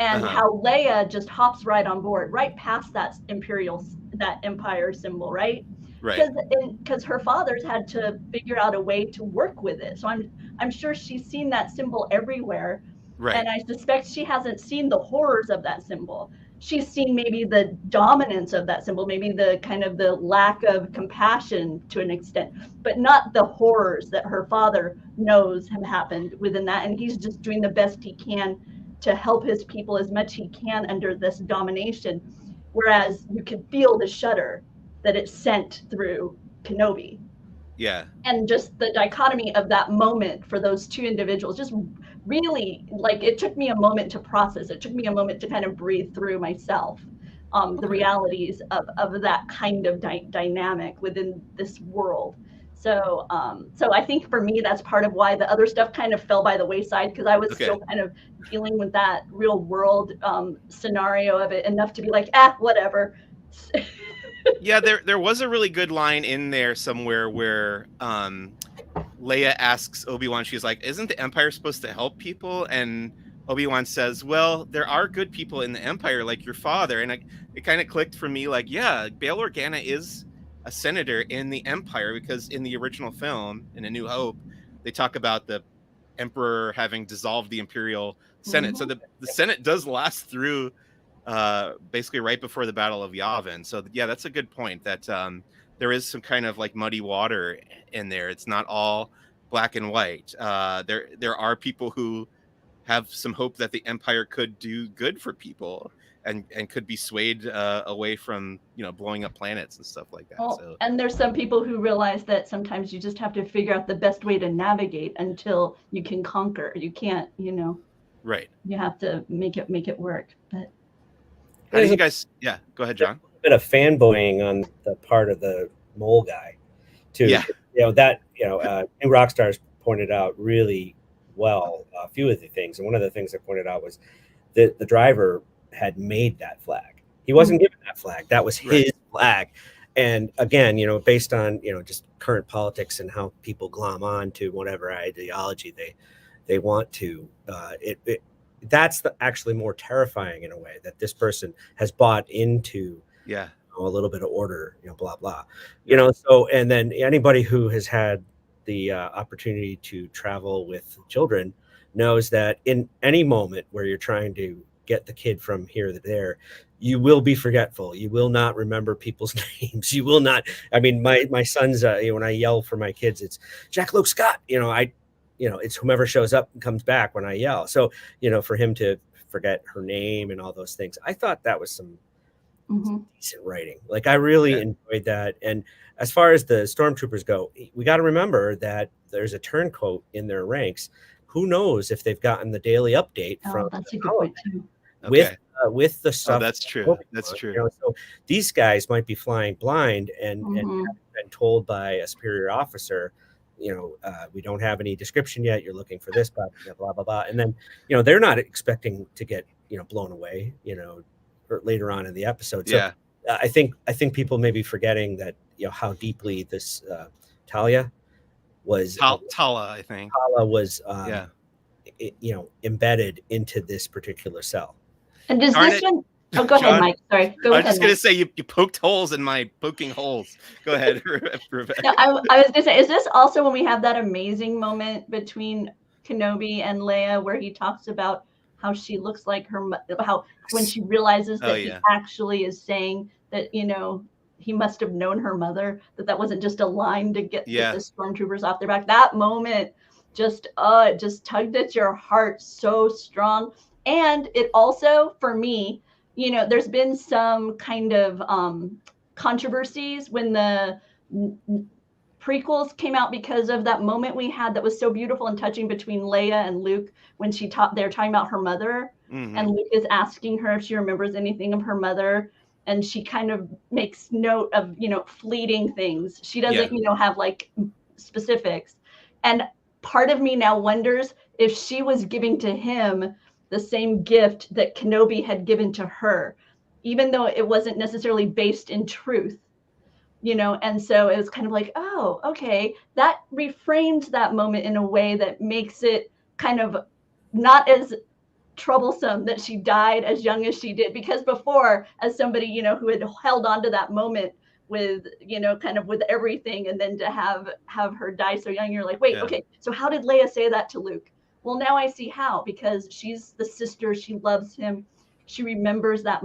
and how Leia just hops right on board, right past that Empire symbol, right? Right. Because her father's had to figure out a way to work with it. So I'm sure she's seen that symbol everywhere. Right. And I suspect she hasn't seen the horrors of that symbol. She's seen maybe the dominance of that symbol, maybe the kind of the lack of compassion to an extent, but not the horrors that her father knows have happened within that. And he's just doing the best he can to help his people as much he can under this domination. Whereas you can feel the shudder that it's sent through Kenobi. Yeah. And just the dichotomy of that moment for those two individuals, just really, like, it took me a moment to process. It took me a moment to kind of breathe through myself the realities of that kind of dynamic within this world. So, so I think for me, that's part of why the other stuff kind of fell by the wayside, because I was Okay. still kind of dealing with that real world scenario of it enough to be like, whatever. Yeah, there was a really good line in there somewhere where Leia asks Obi-Wan, she's like, "Isn't the Empire supposed to help people?" And Obi-Wan says, "Well, there are good people in the Empire, like your father." And it kind of clicked for me, like, yeah, Bail Organa is a senator in the Empire, because in the original film, in A New Hope, they talk about the Emperor having dissolved the Imperial Senate. So the Senate does last through basically right before the Battle of Yavin. So yeah, that's a good point, that there is some kind of like muddy water in there. It's not all black and white. There are people who have some hope that the Empire could do good for people, and could be swayed away from, you know, blowing up planets and stuff like that. Well, So and there's some people who realize that sometimes you just have to figure out the best way to navigate until you can conquer. You can't, right. you have to make it work. But How did you guys? Yeah, go ahead, John. A bit of fanboying on the part of the mole guy, too. Yeah. New Rockstars pointed out really well a few of the things, and one of the things they pointed out was that the driver had made that flag. He wasn't given that flag. That was his flag. And again, based on just current politics and how people glom on to whatever ideology they want to, that's actually more terrifying in a way, that this person has bought into a little bit of order, blah blah, so. And then anybody who has had the opportunity to travel with children knows that in any moment where you're trying to get the kid from here to there, you will be forgetful. You will not remember people's names. You will not. I mean, my son's when I yell for my kids, it's Jack Luke Scott. It's whomever shows up and comes back when I yell. So for him to forget her name and all those things, I thought that was some decent writing. Like, I really enjoyed that. And as far as the stormtroopers go, we got to remember that there's a turncoat in their ranks. Who knows if they've gotten the daily update from that's a good point too. With the stuff. Oh, that's true. That's true. So these guys might be flying blind and been told by a superior officer, we don't have any description yet. You're looking for this, but blah blah blah. And then they're not expecting to get blown away, or later on in the episode. So I think people may be forgetting that how deeply this Talia was. Tala, I think. Tala was embedded into this particular cell. And does this one? Oh, go ahead, Mike. Sorry. Go ahead. I was just going to say, you poked holes in my poking holes. Go ahead, Rebecca. No, I was going to say, is this also when we have that amazing moment between Kenobi and Leia where he talks about how she looks like her, how when she realizes that he actually is saying that, he must have known her mother, that wasn't just a line to get the stormtroopers off their back. That moment just tugged at your heart so strong. And it also, for me, there's been some kind of controversies when the prequels came out because of that moment we had that was so beautiful and touching between Leia and Luke when they're talking about her mother, and Luke is asking her if she remembers anything of her mother, and she kind of makes note of fleeting things. She doesn't have like specifics, and part of me now wonders if she was giving to him the same gift that Kenobi had given to her, even though it wasn't necessarily based in truth, and so it was kind of like, oh, okay, that reframes that moment in a way that makes it kind of not as troublesome that she died as young as she did, because before, as somebody, who had held on to that moment with, kind of with everything, and then to have her die so young, you're like, wait, okay, so how did Leia say that to Luke? Well, now I see how, because she's the sister, she loves him, she remembers that,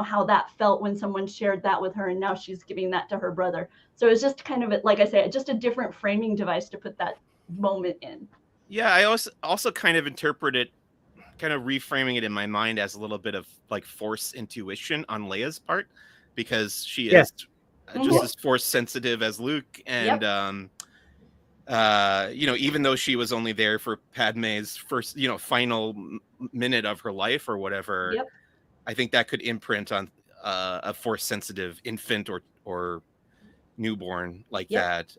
how that felt when someone shared that with her, and now she's giving that to her brother. So it's just kind of, like I say, just a different framing device to put that moment in. Yeah, I also kind of interpret it, kind of reframing it in my mind as a little bit of like Force intuition on Leia's part, because she is just as Force sensitive as Luke, and even though she was only there for Padme's first, final minute of her life or whatever, I think that could imprint on a Force sensitive infant or newborn like that.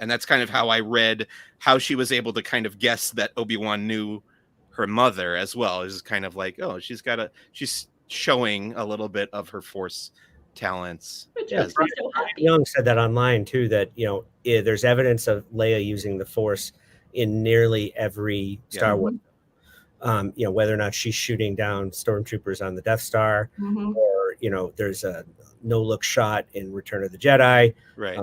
And that's kind of how I read how she was able to kind of guess that Obi-Wan knew her mother as well. Is kind of like, oh, she's showing a little bit of her Force talents. Which Yeah, makes me so happy. Young said that online too, that there's evidence of Leia using the Force in nearly every Star Wars. Whether or not she's shooting down stormtroopers on the Death Star, or there's a no-look shot in Return of the Jedi. Right.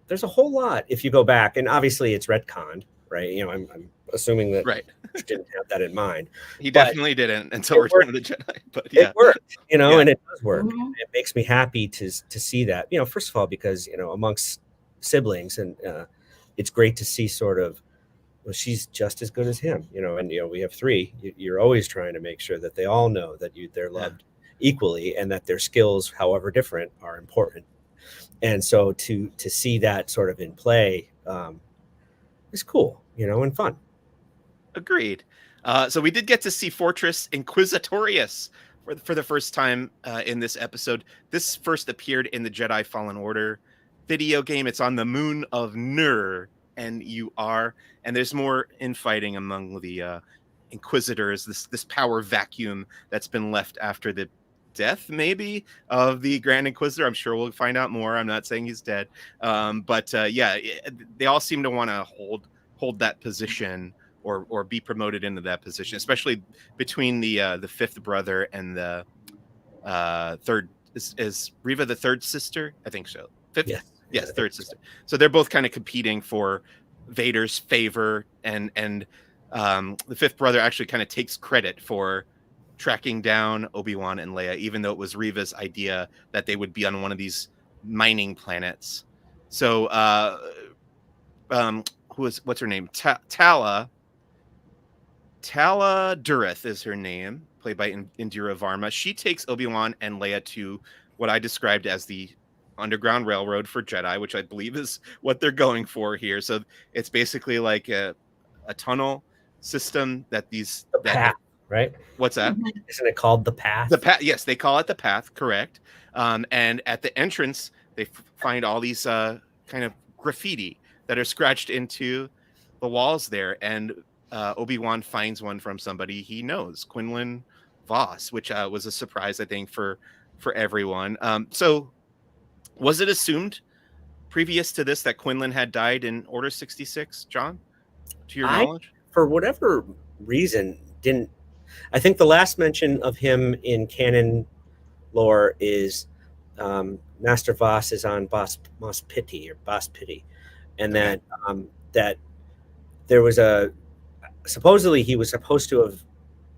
There's a whole lot if you go back, and obviously it's retconned, right? I'm assuming that she didn't have that in mind. He definitely didn't until Return of the Jedi. But yeah, it worked, and it does work. It makes me happy to see that. First of all, because amongst siblings, and it's great to see sort of, well, she's just as good as him, and we have three. You're always trying to make sure that they all know that they're loved equally, and that their skills, however different, are important. And so to see that sort of in play is cool, and fun. Agreed. So we did get to see Fortress Inquisitorius for the first time in this episode. This first appeared in the Jedi Fallen Order video game. It's on the moon of Nur, N-U-R, and there's more infighting among the Inquisitors. This power vacuum that's been left after the death, maybe, of the Grand Inquisitor. I'm sure we'll find out more. I'm not saying he's dead, but they all seem to want to hold that position, or be promoted into that position, especially between the fifth brother and the third. Is Riva the third sister? I think so. Fifth, yes, third sister. So they're both kind of competing for Vader's favor, and the fifth brother actually kind of takes credit for tracking down Obi-Wan and Leia, even though it was Riva's idea that they would be on one of these mining planets. So what's her name? Tala Dureth is her name, played by Indira Varma. She takes Obi-Wan and Leia to what I described as the Underground Railroad for Jedi, which I believe is what they're going for here. So it's basically like a tunnel system that path, right? What's that? Isn't it called the Path? The Path. Yes, they call it the Path. Correct. And at the entrance, they find all these kind of graffiti that are scratched into the walls there, and Obi-Wan finds one from somebody he knows, Quinlan Vos, which was a surprise, I think, for everyone. So was it assumed previous to this that Quinlan had died in Order 66, John, to your knowledge? For whatever reason, didn't. I think the last mention of him in canon lore is Master Vos is on Bossk Pity, and that there was supposedly he was supposed to have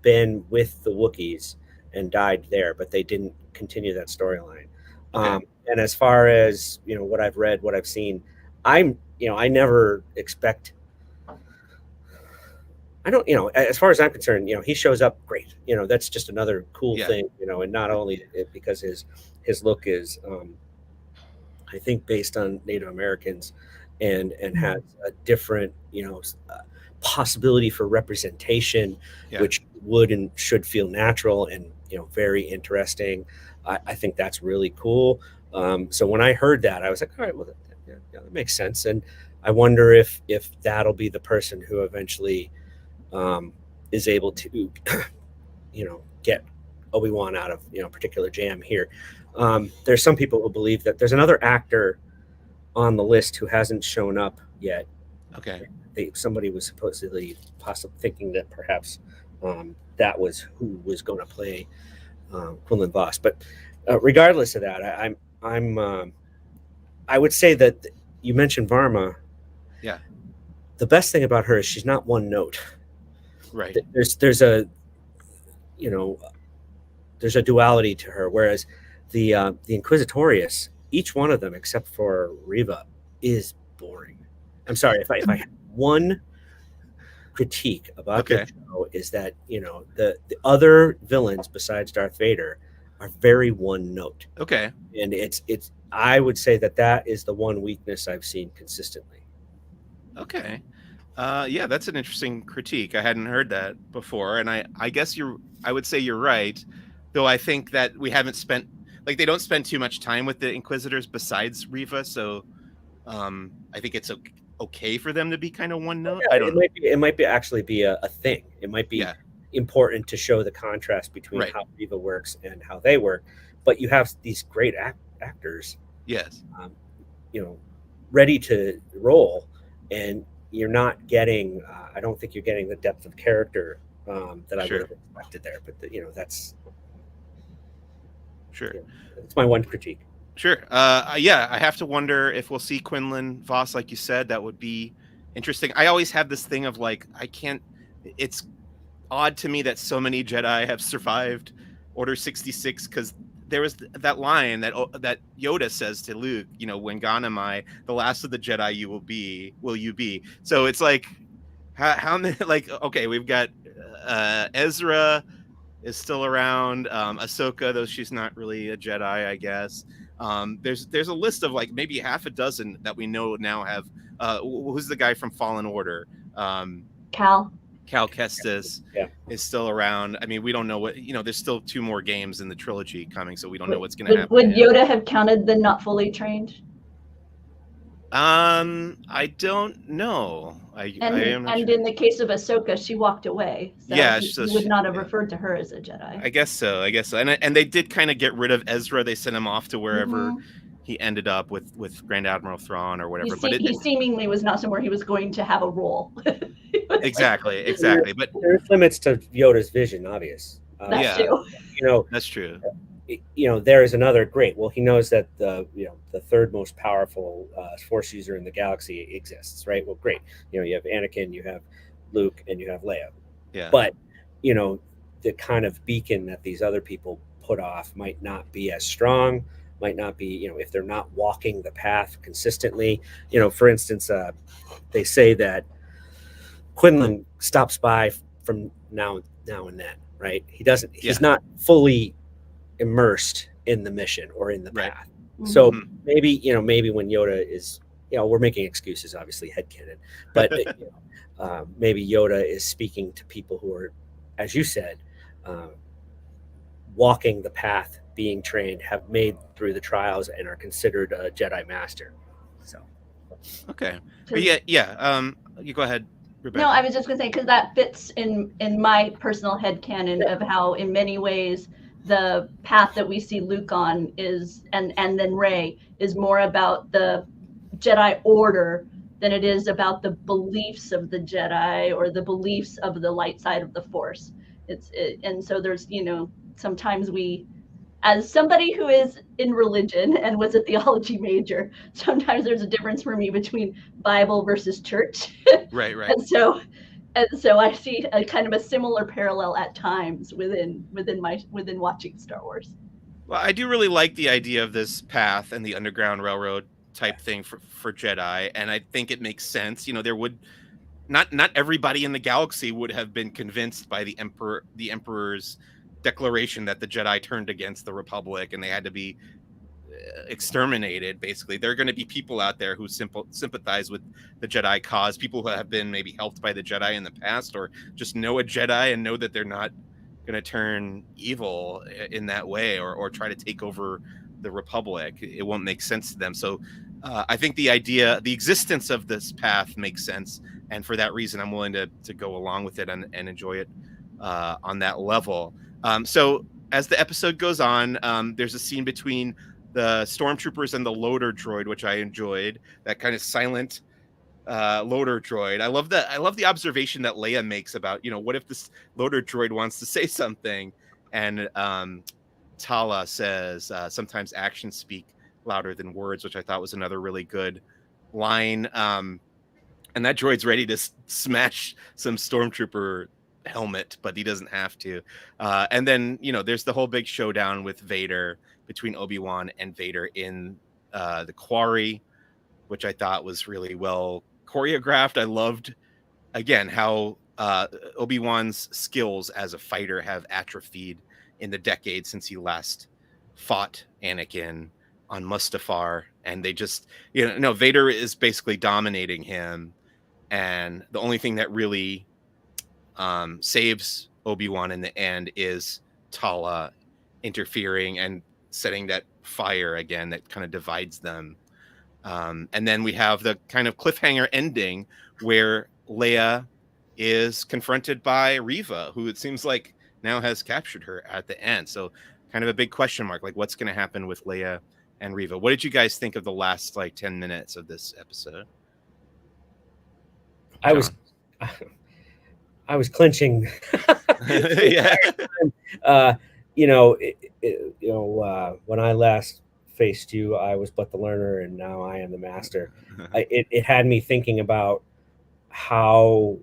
been with the Wookiees and died there, but they didn't continue that storyline. And as far as what I've read, what I've seen, I never expect. I don't, as far as I'm concerned, he shows up great. That's just another cool thing, and not only because his look is, I think, based on Native Americans, and has a different, possibility for representation, which would and should feel natural and, very interesting. I think that's really cool. So when I heard that, I was like, all right, well, that makes sense. And I wonder if that'll be the person who eventually is able to, get Obi-Wan out of, particular jam here. There's some people who believe that there's another actor on the list who hasn't shown up yet. Okay. Somebody was possibly thinking that perhaps that was who was going to play Quinlan Vos. But regardless of that, I would say that you mentioned Varma. Yeah. The best thing about her is she's not one note. Right. There's a duality to her, whereas the Inquisitorius, each one of them except for Riva, is boring. I'm sorry if I had one critique about the show is that the other villains besides Darth Vader are very one note. Okay. And it's I would say that is the one weakness I've seen consistently. Okay. That's an interesting critique. I hadn't heard that before, and I guess I would say you're right, though I think that we haven't spent, they don't spend too much time with the Inquisitors besides Riva, so I think it's okay for them to be kind of one note. Yeah, I don't know. it might be actually be a thing. It might be important to show the contrast between Right. how Riva works and how they work. But you have these great actors, Yes. you know, ready to roll, and you're not getting. I don't think you're getting the depth of character that I would have expected there. But that's it's my one critique. Sure. Yeah, I have to wonder if we'll see Quinlan Vos, like you said. That would be interesting. I always have this thing of like, I can't. It's odd to me that so many Jedi have survived Order 66, because there was that line that Yoda says to Luke, when gone am I, the last of the Jedi you will you be? So it's like, how many, like, okay, we've got Ezra is still around, Ahsoka, though she's not really a Jedi, I guess. There's a list of like maybe half a dozen that we know now have who's the guy from Fallen Order? Cal Kestis is still around. I mean, we don't know what, there's still 2 more games in the trilogy coming, so we don't know what's going to happen. Would Yoda have counted the not fully trained? I don't know. And in the case of Ahsoka, she walked away. So he would not have referred to her as a Jedi. I guess so. And they did kind of get rid of Ezra. They sent him off to wherever he ended up with Grand Admiral Thrawn or whatever. He seemingly was not somewhere he was going to have a role. Exactly. But there's limits to Yoda's vision, obvious. That's true. That's true. There is another great. Well, he knows that the third most powerful Force user in the galaxy exists, right? Well, great. You have Anakin, you have Luke, and you have Leia. Yeah. But the kind of beacon that these other people put off might not be as strong. Might not be, if they're not walking the path consistently. For instance, they say that Quinlan stops by from now and then, right? He doesn't. He's not fully immersed in the mission or in the path. So maybe when Yoda is, we're making excuses, obviously headcanon, but maybe Yoda is speaking to people who are, as you said, walking the path, being trained, have made through the trials, and are considered a Jedi master. So okay, but you go ahead, Rebecca. No, I was just gonna say, because that fits in my personal headcanon of how in many ways the path that we see Luke on is, and then Rey, is more about the Jedi Order than it is about the beliefs of the Jedi or the beliefs of the light side of the Force. And so there's, sometimes we, as somebody who is in religion and was a theology major, sometimes there's a difference for me between Bible versus church. Right. And so I see a kind of a similar parallel at times within watching Star Wars. Well, I do really like the idea of this path and the Underground Railroad type thing for Jedi, and I think it makes sense. There would not everybody in the galaxy would have been convinced by the Emperor's declaration that the Jedi turned against the Republic and they had to be exterminated. Basically, there are going to be people out there who sympathize with the Jedi cause, people who have been maybe helped by the Jedi in the past, or just know a Jedi and know that they're not going to turn evil in that way or try to take over the Republic. It won't make sense to them. So I think the existence of this path makes sense, and for that reason I'm willing to go along with it and enjoy it on that level. So as the episode goes on, there's a scene between the stormtroopers and the loader droid, which I enjoyed. That kind of silent loader droid. I love the observation that Leia makes about, what if this loader droid wants to say something, and Tala says sometimes actions speak louder than words, which I thought was another really good line. And that droid's ready to smash some stormtrooper helmet, but he doesn't have to. And then there's the whole big showdown with Vader, between Obi-Wan and Vader in the quarry, which I thought was really well choreographed. I loved, again, how Obi-Wan's skills as a fighter have atrophied in the decades since he last fought Anakin on Mustafar, and they just, Vader is basically dominating him, and the only thing that really saves Obi-Wan in the end is Tala interfering and setting that fire again that kind of divides them. And then we have the kind of cliffhanger ending where Leia is confronted by Riva, who it seems like now has captured her at the end. So kind of a big question mark, like what's going to happen with Leia and Riva. What did you guys think of the last like 10 minutes of this episode? I was clenching. Yeah. When I last faced you, I was but the learner, and now I am the master. It had me thinking about how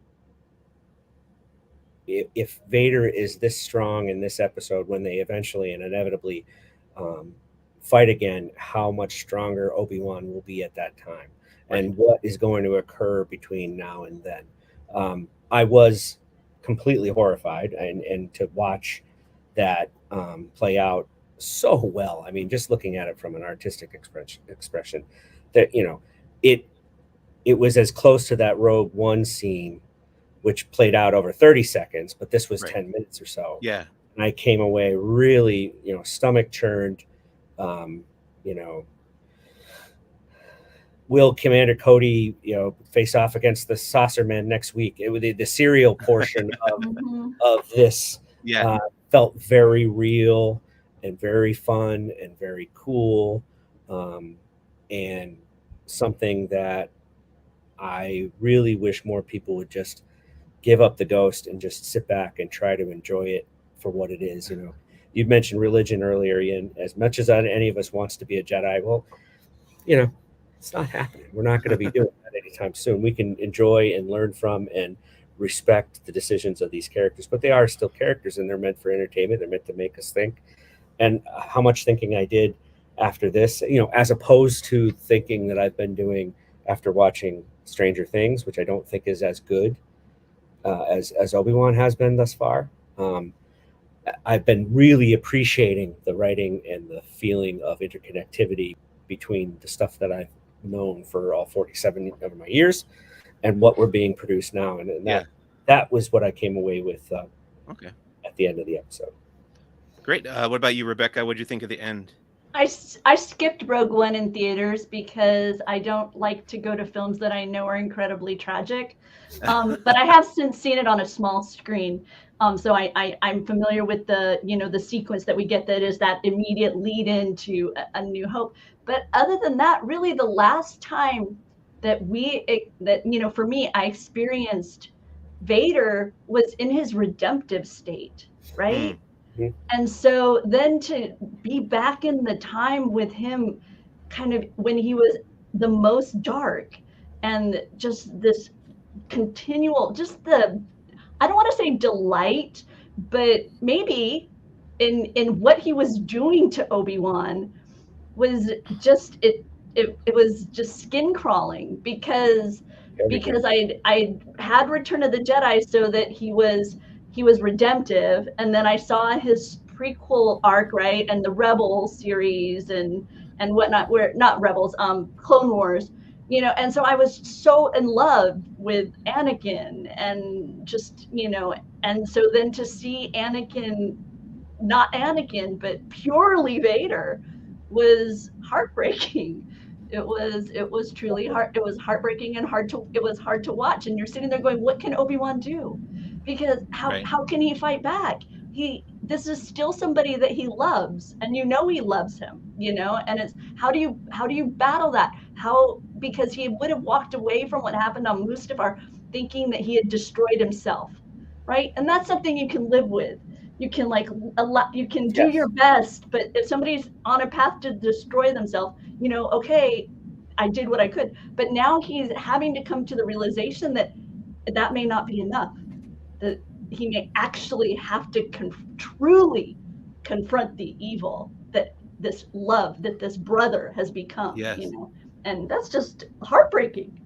if Vader is this strong in this episode, when they eventually and inevitably fight again, how much stronger Obi-Wan will be at that time, and what is going to occur between now and then. I was completely horrified, and to watch that play out so well. I mean, just looking at it from an artistic expression, that it was as close to that Rogue One scene, which played out over 30 seconds, but this was 10 minutes or so. Yeah. And I came away really, stomach churned. Will Commander Cody, face off against the Saucer Man next week? It was the serial portion of this. Yeah. Felt very real and very fun and very cool, and something that I really wish more people would just give up the ghost and just sit back and try to enjoy it for what it is. You'd mentioned religion earlier, Ian. As much as any of us wants to be a Jedi, well, it's not happening. We're not going to be doing that anytime soon. We can enjoy and learn from and respect the decisions of these characters, but they are still characters, and they're meant for entertainment. They're meant to make us think. And how much thinking I did after this, as opposed to thinking that I've been doing after watching Stranger Things, which I don't think is as good as Obi-Wan has been thus far. I've been really appreciating the writing and the feeling of interconnectivity between the stuff that I've known for all 47 of my years and what we're being produced now. And that was what I came away with at the end of the episode. Great. What about you, Rebecca? What did you think of the end? I skipped Rogue One in theaters because I don't like to go to films that I know are incredibly tragic. But I have since seen it on a small screen. So I'm familiar with the sequence that we get, that is that immediate lead into A New Hope. But other than that, really the last time that for me, I experienced Vader was in his redemptive state, right? Mm-hmm. And so then to be back in the time with him, kind of when he was the most dark, and just this continual, I don't want to say delight, but maybe in what he was doing to Obi-Wan was just it was just skin crawling, because I had Return of the Jedi, so that he was redemptive, and then I saw his prequel arc, right, and the Rebel series and whatnot, where not Rebels, Clone Wars, and so I was so in love with Anakin, and just and so then to see Anakin, not Anakin, but purely Vader, was heartbreaking. It was truly hard. It was heartbreaking and it was hard to watch. And you're sitting there going, what can Obi-Wan do? Because how can he fight back? This is still somebody that he loves, and he loves him, and it's how do you battle that? Because he would have walked away from what happened on Mustafar thinking that he had destroyed himself, right? And that's something you can live with. You can you can do your best, but if somebody's on a path to destroy themselves, okay, I did what I could. But now he's having to come to the realization that may not be enough, that he may actually have to truly confront the evil that this love, that this brother has become, and that's just heartbreaking.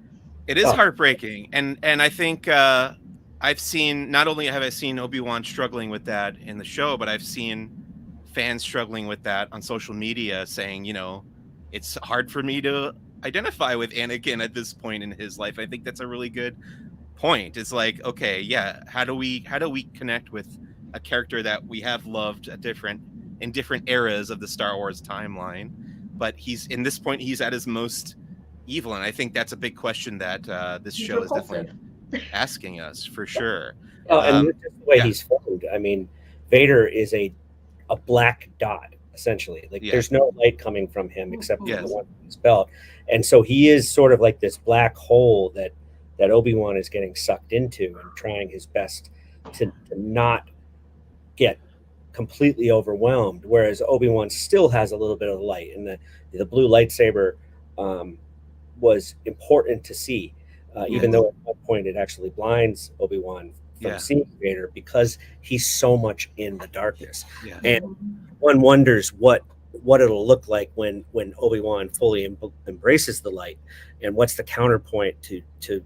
It is heartbreaking. And I think not only have I seen Obi-Wan struggling with that in the show, but I've seen fans struggling with that on social media, saying, it's hard for me to identify with Anakin at this point in his life. I think that's a really good point. It's like, okay, how do we connect with a character that we have loved in different eras of the Star Wars timeline, but he's at his most evil? And I think that's a big question that this He's show is repulsive. definitely asking us for sure. Well, and just the way yeah. he's formed, I mean, Vader is a black dot essentially. Like Yeah. there's no light coming from him except for Yes. the one in his belt, and so he is sort of like this black hole that Obi-Wan is getting sucked into and trying his best to not get completely overwhelmed. Whereas Obi-Wan still has a little bit of light, and the blue lightsaber was important to see, even though at one point it actually blinds Obi-Wan from seeing Vader because he's so much in the darkness. Yeah. And one wonders what it'll look like when Obi-Wan fully embraces the light, and what's the counterpoint to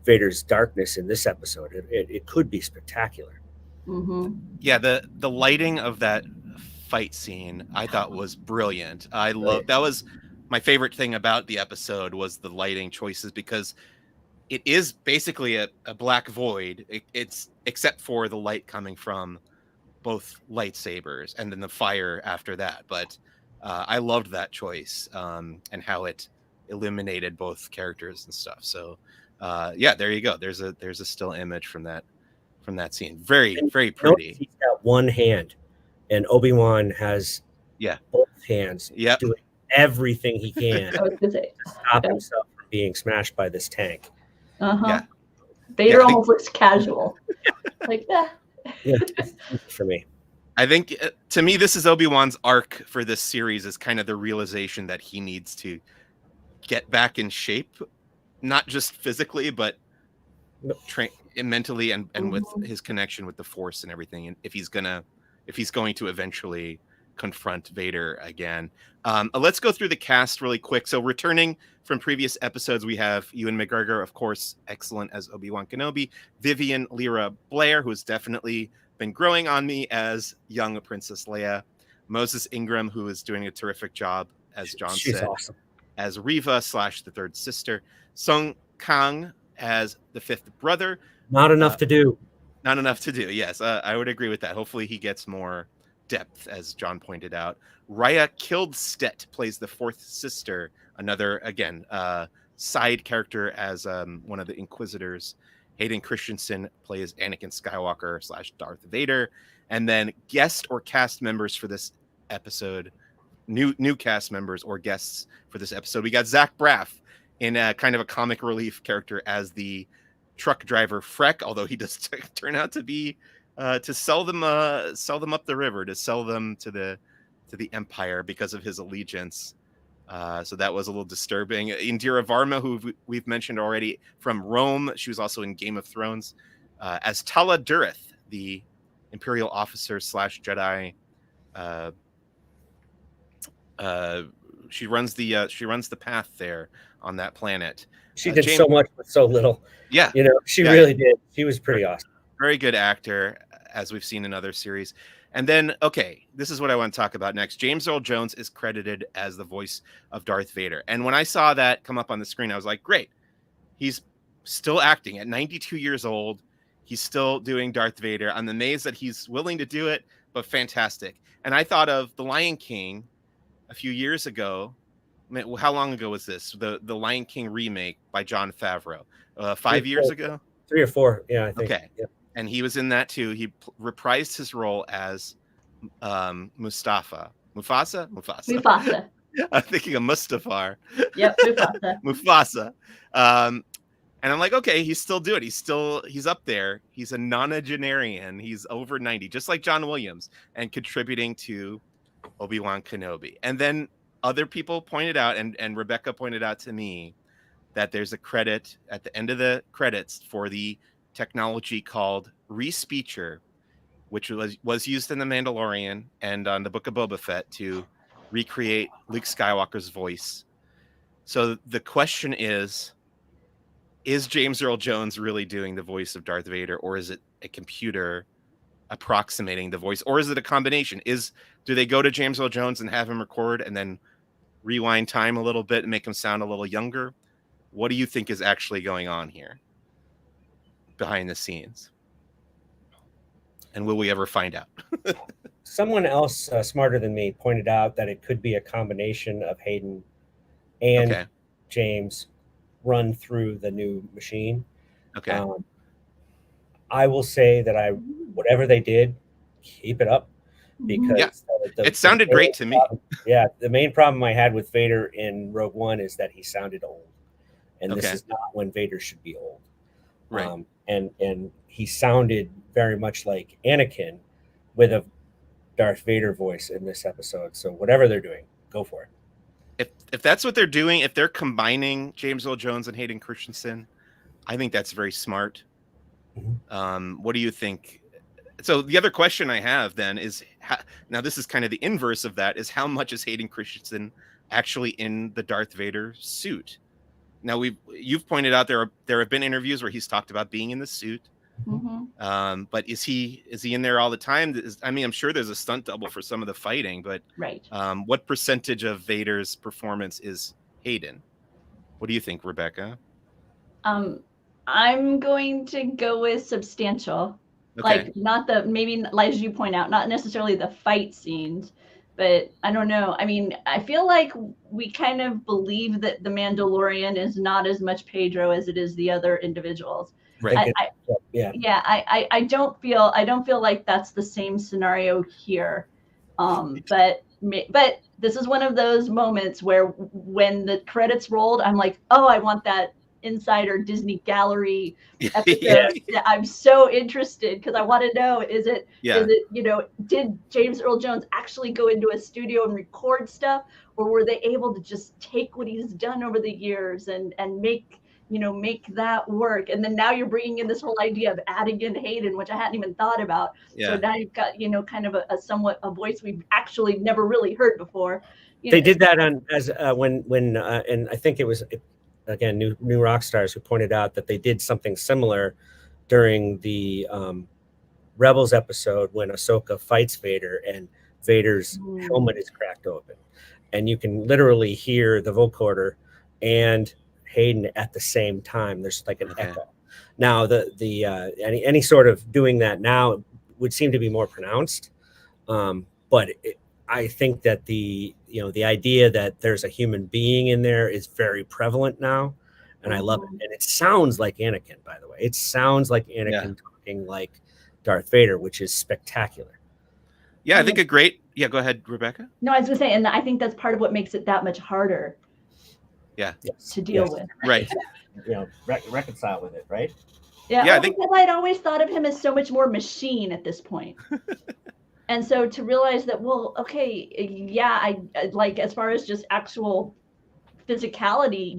Vader's darkness in this episode. It could be spectacular. Yeah, the lighting of that fight scene I thought was brilliant. I love that. Was my favorite thing about the episode was the lighting choices, because it is basically a black void. It's except for the light coming from both lightsabers and then the fire after that. But I loved that choice and how it illuminated both characters and stuff. So yeah, there you go. There's a still image from that scene. Very, very pretty. He's got one hand, and Obi-Wan has both hands doing everything he can to stop himself from being smashed by this tank. Vader almost looks casual. Like, for me. I think, to me, this is Obi-Wan's arc for this series, is kind of the realization that he needs to get back in shape, not just physically, but mentally and with his connection with the Force and everything. And if he's going to eventually confront Vader again. Let's go through the cast really quick. So returning from previous episodes, we have Ewan McGregor, of course, excellent as Obi-Wan Kenobi. Vivian Lyra Blair, who's definitely been growing on me as young Princess Leia. Moses Ingram, who is doing a terrific job, as John said, awesome, as Riva / the third sister. Sung Kang as the fifth brother. Not enough to do. Not enough to do. Yes, I would agree with that. Hopefully he gets more depth, as John pointed out. Raya Kildstedt plays the fourth sister, another, again, side character as one of the Inquisitors. Hayden Christensen plays Anakin Skywalker / Darth Vader. And then guest or cast members for this episode, new cast members or guests for this episode. We got Zach Braff in a kind of a comic relief character as the truck driver Freck, although he does turn out to be to sell them up the river, to sell them to the Empire because of his allegiance. So that was a little disturbing. Indira Varma, who we've mentioned already, from Rome. She was also in Game of Thrones as Tala Durith, the Imperial officer / Jedi. She runs the path there on that planet. She did so much with so little. Yeah, she really did. She was pretty awesome. Very good actor, as we've seen in other series. And then, okay, this is what I want to talk about next. James Earl Jones is credited as the voice of Darth Vader. And when I saw that come up on the screen, I was like, great. He's still acting at 92 years old. He's still doing Darth Vader. I'm amazed that he's willing to do it, but fantastic. And I thought of The Lion King a few years ago. How long ago was this? The Lion King remake by Jon Favreau. 5 years ago? 3 or 4, yeah, I think. Okay. Yeah. And he was in that too. He reprised his role as Mufasa. I'm thinking of Mustafar. Yep, Mufasa. Mufasa. And I'm like, okay, he's still doing it. He's up there. He's a nonagenarian. He's over 90, just like John Williams, and contributing to Obi-Wan Kenobi. And then other people pointed out, and Rebecca pointed out to me, that there's a credit at the end of the credits for the technology called Respeecher, which was used in The Mandalorian and on the Book of Boba Fett to recreate Luke Skywalker's voice. So the question is James Earl Jones really doing the voice of Darth Vader, or is it a computer approximating the voice, or is it a combination? Do they go to James Earl Jones and have him record and then rewind time a little bit and make him sound a little younger? What do you think is actually going on here behind the scenes? And will we ever find out? Someone else smarter than me pointed out that it could be a combination of Hayden and James run through the new machine. Okay. I will say that whatever they did, keep it up, because Yeah, it sounded great to me. The main problem I had with Vader in Rogue One is that he sounded old, and this is not when Vader should be old. Right. And he sounded very much like Anakin with a Darth Vader voice in this episode. So whatever they're doing, go for it. If that's what they're doing, if they're combining James Earl Jones and Hayden Christensen, I think that's very smart. What do you think? So the other question I have then is, now this is kind of the inverse of that, is how much is Hayden Christensen actually in the Darth Vader suit? Now you've pointed out there have been interviews where he's talked about being in the suit. But is he in there all the time? I mean, I'm sure there's a stunt double for some of the fighting, but what percentage of Vader's performance is Hayden? What do you think, Rebecca? I'm going to go with substantial. Like, not maybe, as you point out, not necessarily the fight scenes, but I don't know. I mean, I feel like we kind of believe that the Mandalorian is not as much Pedro as it is the other individuals. Right. I don't feel like that's the same scenario here. But this is one of those moments where when the credits rolled, I'm like, oh, I want that Insider Disney Gallery episode. I'm so interested because I want to know, is it, did James Earl Jones actually go into a studio and record stuff, or were they able to just take what he's done over the years and make that work? And then now you're bringing in this whole idea of adding in Hayden, which I hadn't even thought about. So now you've got, kind of a somewhat a voice we've actually never really heard before. They did that and I think it was, again, new rock stars who pointed out that they did something similar during the Rebels episode when Ahsoka fights Vader and Vader's helmet is cracked open, and you can literally hear the vocoder and Hayden at the same time. There's like an echo. Now any sort of doing that now would seem to be more pronounced, but I think that the idea that there's a human being in there is very prevalent now, and I love it. And it sounds like Anakin, by the way. It sounds like Anakin talking like Darth Vader, which is spectacular. Yeah, I think go ahead, Rebecca. No, I was gonna say, and I think that's part of what makes it that much harder. To deal with. Right. Reconcile with it, right? Yeah, I think I'd always thought of him as so much more machine at this point. And so to realize that, well, okay, I like, as far as just actual physicality,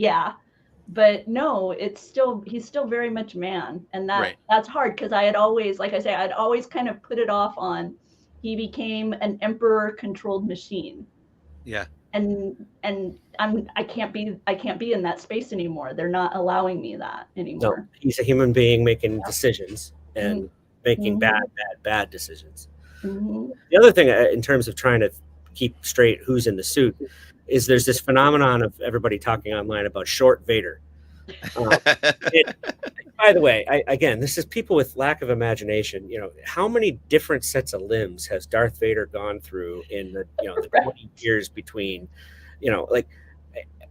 but no, he's still very much man, and that's hard because I had always, like I say, I'd always kind of put it off on, he became an emperor-controlled machine. Yeah. And I can't be in that space anymore. They're not allowing me that anymore. No, he's a human being making decisions and making bad decisions. The other thing, in terms of trying to keep straight who's in the suit, is there's this phenomenon of everybody talking online about short Vader. By the way, again, this is people with lack of imagination. How many different sets of limbs has Darth Vader gone through in the 20 years between, like,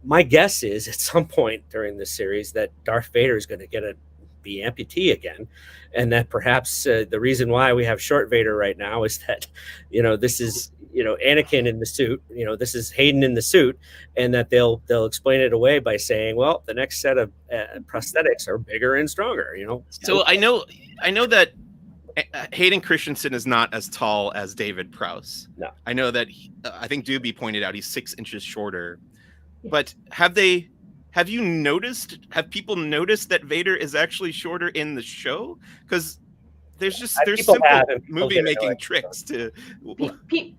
my guess is at some point during this series that Darth Vader is going to be amputee again, and that perhaps the reason why we have short Vader right now is that this is Anakin in the suit, this is Hayden in the suit, and that they'll explain it away by saying, well, the next set of prosthetics are bigger and stronger. So I know that Hayden Christensen is not as tall as David Prowse. No, I know that I think Doobie pointed out he's 6 inches shorter. But have people noticed that Vader is actually shorter in the show? Because there's simple movie making tricks to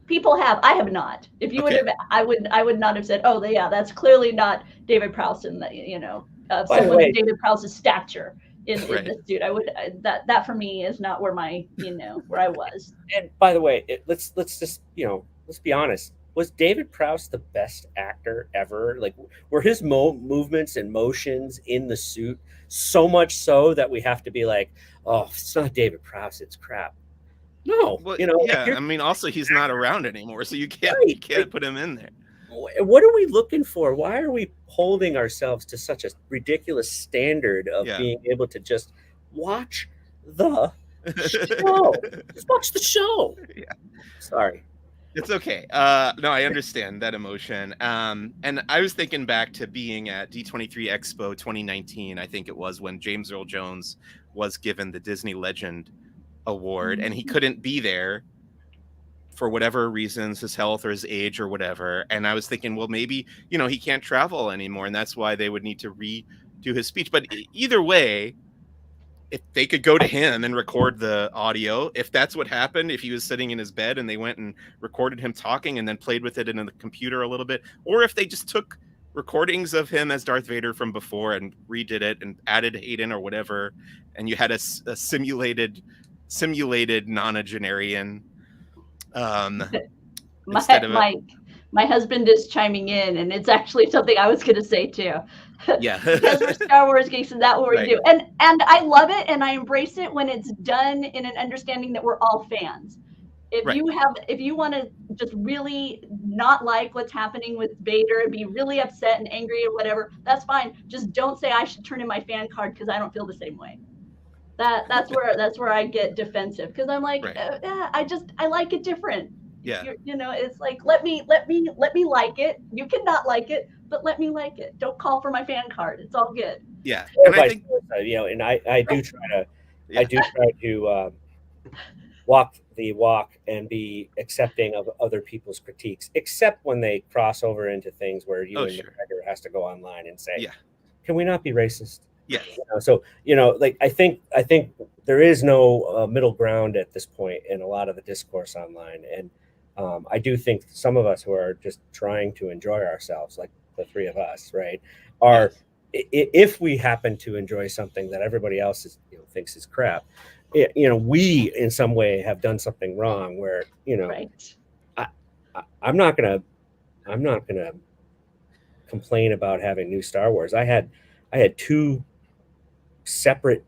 people have. I have not. If you would have, I would not have said, oh yeah, that's clearly not David Prowse in the someone of David Prowse's stature in the suit. I would that for me is not where my where I was. And by the way, let's just let's be honest. Was David Prowse the best actor ever? Like, were his movements and motions in the suit so much so that we have to be like, oh, it's not David Prowse, it's crap? No, I mean, also he's not around anymore, so you can't put him in there. what are we looking for? Why are we holding ourselves to such a ridiculous standard of being able to just watch the show? Just watch the show. Yeah. Sorry. It's okay. No, I understand that emotion. And I was thinking back to being at D23 Expo 2019, I think it was, when James Earl Jones was given the Disney Legend Award, and he couldn't be there for whatever reasons, his health or his age or whatever. And I was thinking, well, maybe, he can't travel anymore, and that's why they would need to redo his speech. But either way, if they could go to him and record the audio, if that's what happened, if he was sitting in his bed and they went and recorded him talking and then played with it in the computer a little bit, or if they just took recordings of him as Darth Vader from before and redid it and added Hayden or whatever, and you had a simulated nonagenarian. My husband is chiming in, and it's actually something I was going to say too. Yeah. Because we're Star Wars geeks, and that's what we do. And I love it, and I embrace it when it's done in an understanding that we're all fans. If you want to just really not like what's happening with Vader and be really upset and angry or whatever, that's fine. Just don't say I should turn in my fan card because I don't feel the same way. That's where I get defensive, because I'm like, I like it different. Yeah. It's like, let me like it. You can not like it, but let me like it. Don't call for my fan card. It's all good. Yeah. And I think, and I do try to walk the walk and be accepting of other people's critiques, except when they cross over into things where McGregor has to go online and say, can we not be racist? Yeah. So I think there is no middle ground at this point in a lot of the discourse online, and I do think some of us who are just trying to enjoy ourselves, like the three of us, right, are if we happen to enjoy something that everybody else thinks is crap, we in some way have done something wrong. Where I'm not gonna complain about having new Star Wars. I had two separate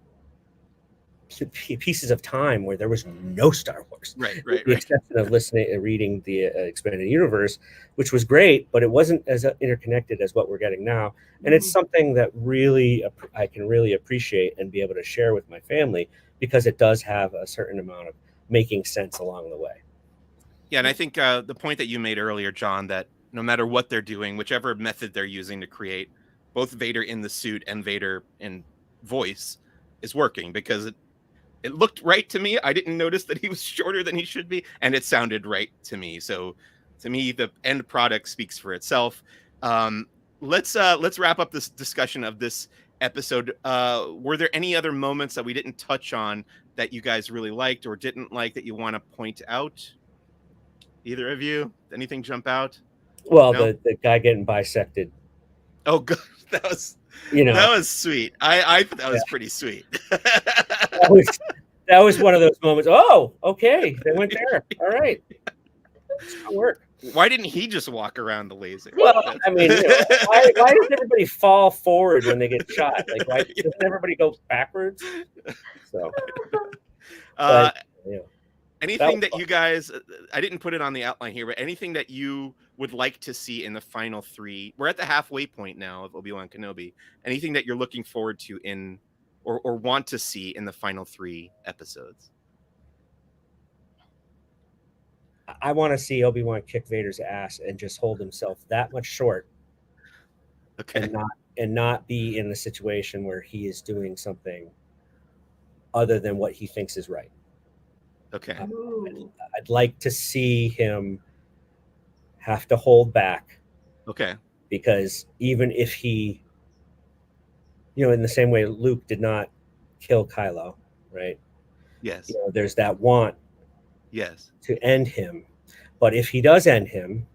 pieces of time where there was no Star Wars, right. The exception of listening and reading the expanded universe, which was great, but it wasn't as interconnected as what we're getting now. And it's something that really I can really appreciate and be able to share with my family, because it does have a certain amount of making sense along the way. Yeah, and I think the point that you made earlier, John, that no matter what they're doing, whichever method they're using to create both Vader in the suit and Vader in voice is working, because it looked right to me. I didn't notice that he was shorter than he should be, and it sounded right to me. So to me, the end product speaks for itself. Let's wrap up this discussion of this episode. Were there any other moments that we didn't touch on that you guys really liked or didn't like that you want to point out? Either of you? Anything jump out? Well, no? the guy getting bisected. Oh, good. That was that was sweet. I thought that was pretty sweet. that was one of those moments. Oh, okay, they went there. All right, it'll work. Why didn't he just walk around the laser? Well, I mean, why does everybody fall forward when they get shot? Like, why doesn't everybody go backwards? So, anything that you guys, I didn't put it on the outline here, but anything that you would like to see in the final three? We're at the halfway point now of Obi-Wan Kenobi. Anything that you're looking forward to in, or want to see in the final three episodes? I want to see Obi-Wan kick Vader's ass and just hold himself that much short. Okay. And not be in the situation where he is doing something other than what he thinks is right. Okay. I'd like to see him have to hold back. Okay. Because even if he, in the same way Luke did not kill Kylo, right? Yes. There's that want. Yes. To end him. But if he does end him,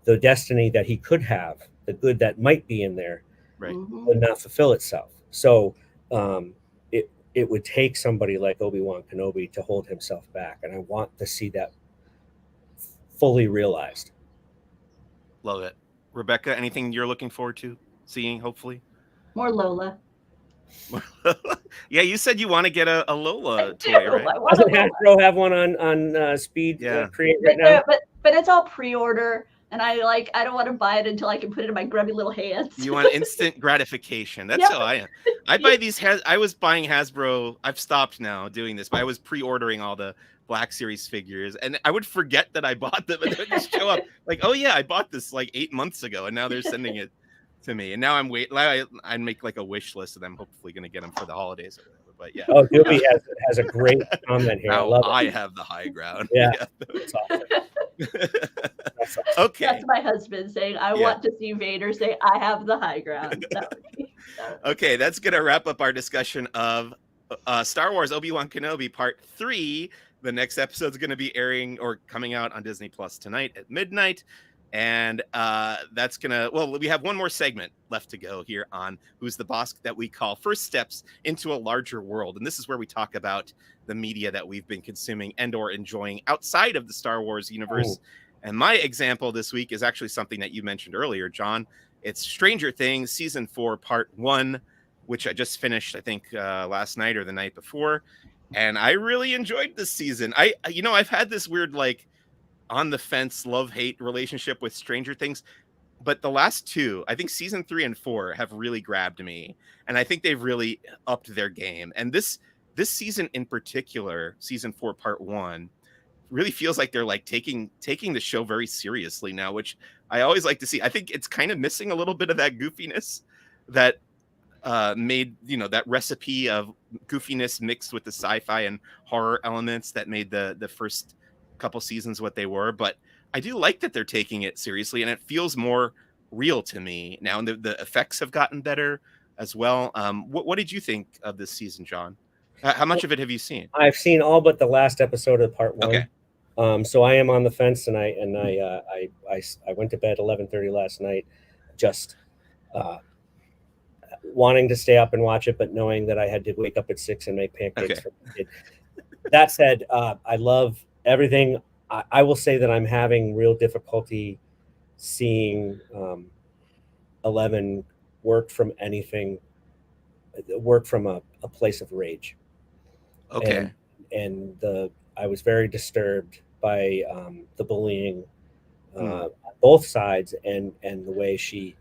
the destiny that he could have, the good that might be in there, right, would not fulfill itself. So it would take somebody like Obi-Wan Kenobi to hold himself back. And I want to see that fully realized. Love it. Rebecca, anything you're looking forward to seeing, hopefully? More Lola. Yeah, you said you want to get a Lola toy, right? Doesn't Hasbro have one on speed create right now? But it's all pre-order. and I don't want to buy it until I can put it in my grubby little hands. You want instant gratification. That's Yep. how I am. I buy these. I was buying Hasbro. I've stopped now doing this, but I was pre-ordering all the Black Series figures, and I would forget that I bought them, and they would just show up like, "Oh yeah, I bought this like 8 months ago," and now they're sending it to me. And now I'm waiting. I make like a wish list, and I'm hopefully going to get them for the holidays or whatever. But yeah. Oh, Doobie has a great comment here. I love it. I have the high ground. Yeah. That's awesome. That's awesome. Okay. That's my husband saying, I want to see Vader say, I have the high ground. Okay, that's going to wrap up our discussion of Star Wars Obi-Wan Kenobi Part 3. The next episode is going to be airing or coming out on Disney Plus tonight at midnight. And that's going to, well, we have one more segment left to go here on Who's the Bossk that we call First Steps into a Larger World. And this is where we talk about the media that we've been consuming and or enjoying outside of the Star Wars universe. And my example this week is actually something that you mentioned earlier, John. It's Stranger Things Season 4, Part 1, which I just finished, I think, last night or the night before. And I really enjoyed this season. I've had this weird, like, on the fence love-hate relationship with Stranger Things, but the last two, I think Season 3 and 4, have really grabbed me, and I think they've really upped their game. And this season in particular, Season 4 Part 1, really feels like they're like taking the show very seriously now, which I always like to see. I think it's kind of missing a little bit of that goofiness that made, that recipe of goofiness mixed with the sci-fi and horror elements that made the first couple seasons what they were. But I do like that they're taking it seriously, and it feels more real to me now, and the effects have gotten better as well. What did you think of this season, John? How much of it have you seen? I've seen all but the last episode of Part 1. Okay. So I am on the fence, and I went to bed 11:30 last night, just wanting to stay up and watch it, but knowing that I had to wake up at 6 and make pancakes for my kid. That said, I love everything. I will say that I'm having real difficulty seeing 11 work from anything, work from a place of rage. Okay. And I was very disturbed by the bullying on both sides, and the way she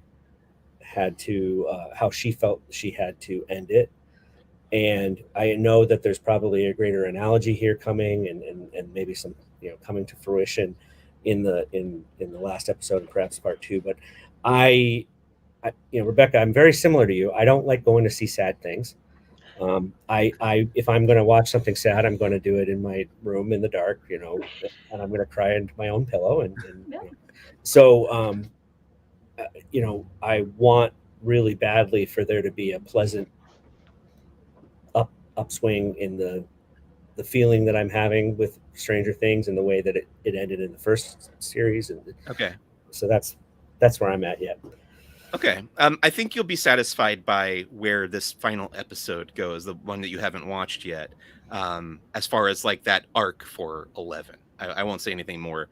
had to, how she felt she had to end it. And I know that there's probably a greater analogy here coming, and maybe some, coming to fruition in the last episode, and perhaps Part 2. But I Rebecca, I'm very similar to you. I don't like going to see sad things. If I'm going to watch something sad, I'm going to do it in my room in the dark, and I'm going to cry into my own pillow. So, I want really badly for there to be a pleasant upswing in the feeling that I'm having with Stranger Things and the way that it ended in the first series. And okay. So that's where I'm at yet. Okay. I think you'll be satisfied by where this final episode goes, the one that you haven't watched yet, as far as like that arc for 11. I won't say anything more.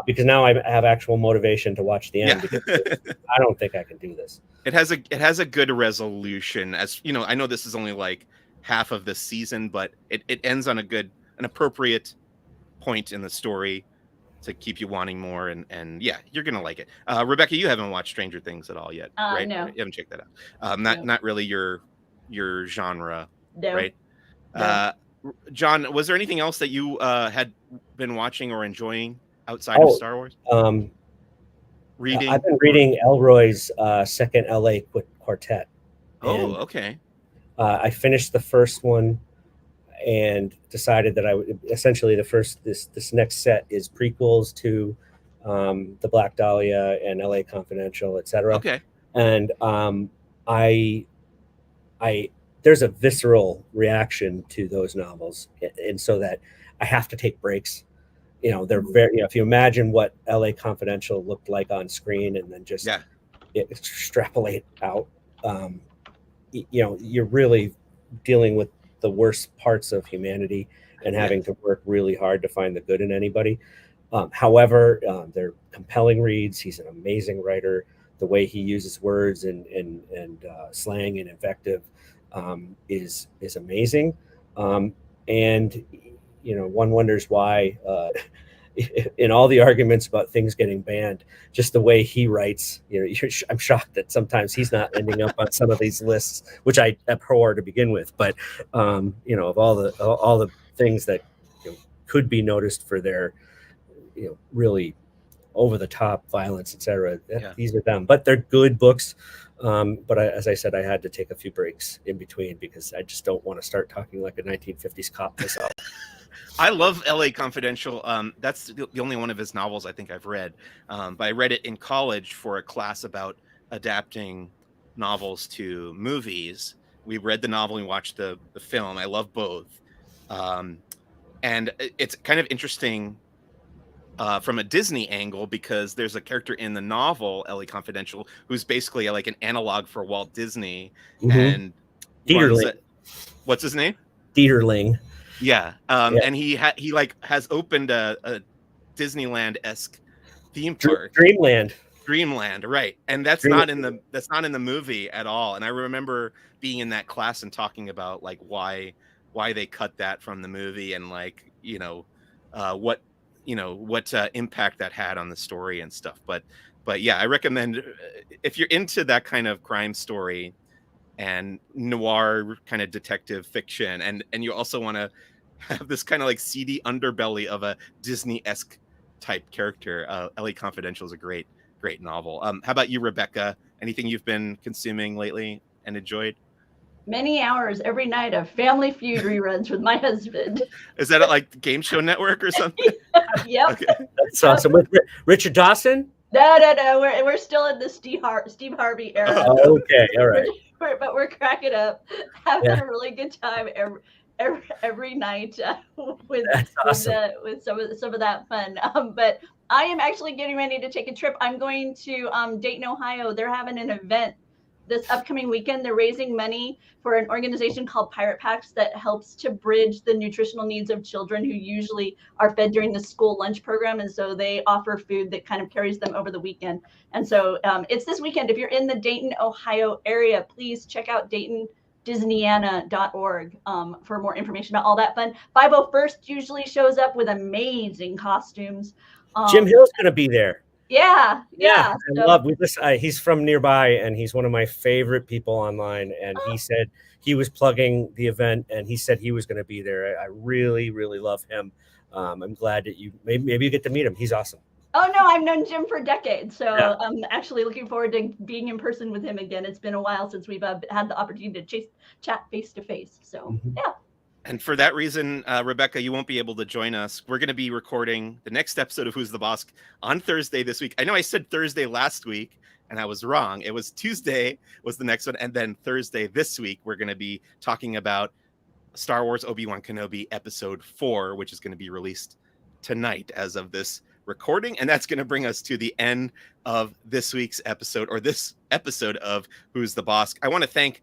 Because now I have actual motivation to watch the end. Yeah. Because I don't think I can do this. It has a good resolution. As you know, I know this is only like half of the season, but it ends on an appropriate point in the story to keep you wanting more, and yeah, you're gonna like it. Rebecca, you haven't watched Stranger Things at all yet, right? No. You haven't checked that out. Not really your genre, No. right? No. John, was there anything else that you had been watching or enjoying outside of Star Wars? Reading. I've been reading Elroy's second LA Quartet. Oh, okay. I finished the first one and decided that I would essentially this next set is prequels to the Black Dahlia and LA Confidential, etc. Okay. And I there's a visceral reaction to those novels, and so that I have to take breaks. They're very, if you imagine what LA Confidential looked like on screen and then just extrapolate out, you're really dealing with the worst parts of humanity and having to work really hard to find the good in anybody. However, they're compelling reads. He's an amazing writer. The way he uses words and slang and invective is amazing. And one wonders why in all the arguments about things getting banned, just the way he writes, I'm shocked that sometimes he's not ending up on some of these lists, which I abhor to begin with. But of all the things that could be noticed for their really over the top violence, etc. These are them, but they're good books. But as I said, I had to take a few breaks in between because I just don't want to start talking like a 1950s cop myself. I love L.A. Confidential. That's the only one of his novels I think I've read. But I read it in college for a class about adapting novels to movies. We read the novel and watched the film. I love both. And it's kind of interesting from a Disney angle because there's a character in the novel, L.A. Confidential, who's basically like an analog for Walt Disney. And what's his name? Dieterling. Yeah. And he has opened a Disneyland-esque theme park. Dreamland, right. And that's not in the movie at all. And I remember being in that class and talking about like why they cut that from the movie and like, what impact that had on the story and stuff. But yeah, I recommend if you're into that kind of crime story and noir kind of detective fiction, and you also want to have this kind of like seedy underbelly of a Disney-esque type character, L.A. Confidential is a great novel. How about you, Rebecca? Anything you've been consuming lately and enjoyed? Many hours every night of Family Feud reruns with my husband. Is that like Game Show Network or something? Yep. Okay. That's awesome. With Richard Dawson? No. We're still in the Steve Harvey era. Oh, okay, all right. But we're cracking up, having a really good time every night with some of that fun. But I am actually getting ready to take a trip. I'm going to Dayton, Ohio. They're having an event this upcoming weekend. They're raising money for an organization called Pirate Packs that helps to bridge the nutritional needs of children who usually are fed during the school lunch program. And so they offer food that kind of carries them over the weekend. And so it's this weekend. If you're in the Dayton, Ohio area, please check out DaytonDisneyana.org for more information about all that fun. 501st usually shows up with amazing costumes. Jim Hill's going to be there. Yeah. I love he's from nearby and he's one of my favorite people online. And he said he was plugging the event and he said he was going to be there. I really, really love him. I'm glad that maybe you get to meet him. He's awesome. Oh no, I've known Jim for decades. So I'm actually looking forward to being in person with him again. It's been a while since we've had the opportunity to chat face to face. So yeah. And for that reason, Rebecca, you won't be able to join us. We're going to be recording the next episode of Who's the Bossk on Thursday this week. I know I said Thursday last week, and I was wrong. It was Tuesday was the next one, and then Thursday this week, we're going to be talking about Star Wars Obi-Wan Kenobi Episode 4, which is going to be released tonight as of this recording. And that's going to bring us to the end of this week's episode, or this episode of Who's the Bossk. I want to thank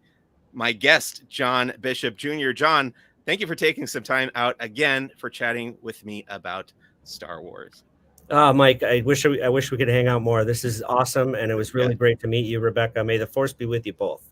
my guest, John Bishop Jr. John, thank you for taking some time out again for chatting with me about Star Wars. Mike, I wish we could hang out more. This is awesome, and it was really great to meet you, Rebecca. May the Force be with you both.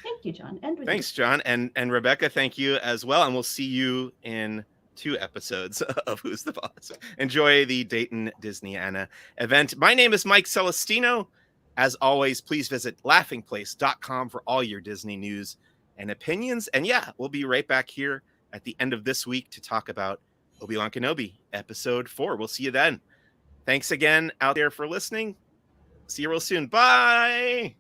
Thank you, John. And thanks, John. And Rebecca, thank you as well. And we'll see you in 2 episodes of Who's the Boss. Enjoy the Dayton Disneyana event. My name is Mike Celestino. As always, please visit laughingplace.com for all your Disney news and opinions. And yeah, we'll be right back here at the end of this week to talk about Obi-Wan Kenobi Episode 4. We'll see you then. Thanks again out there for listening. See you real soon. Bye.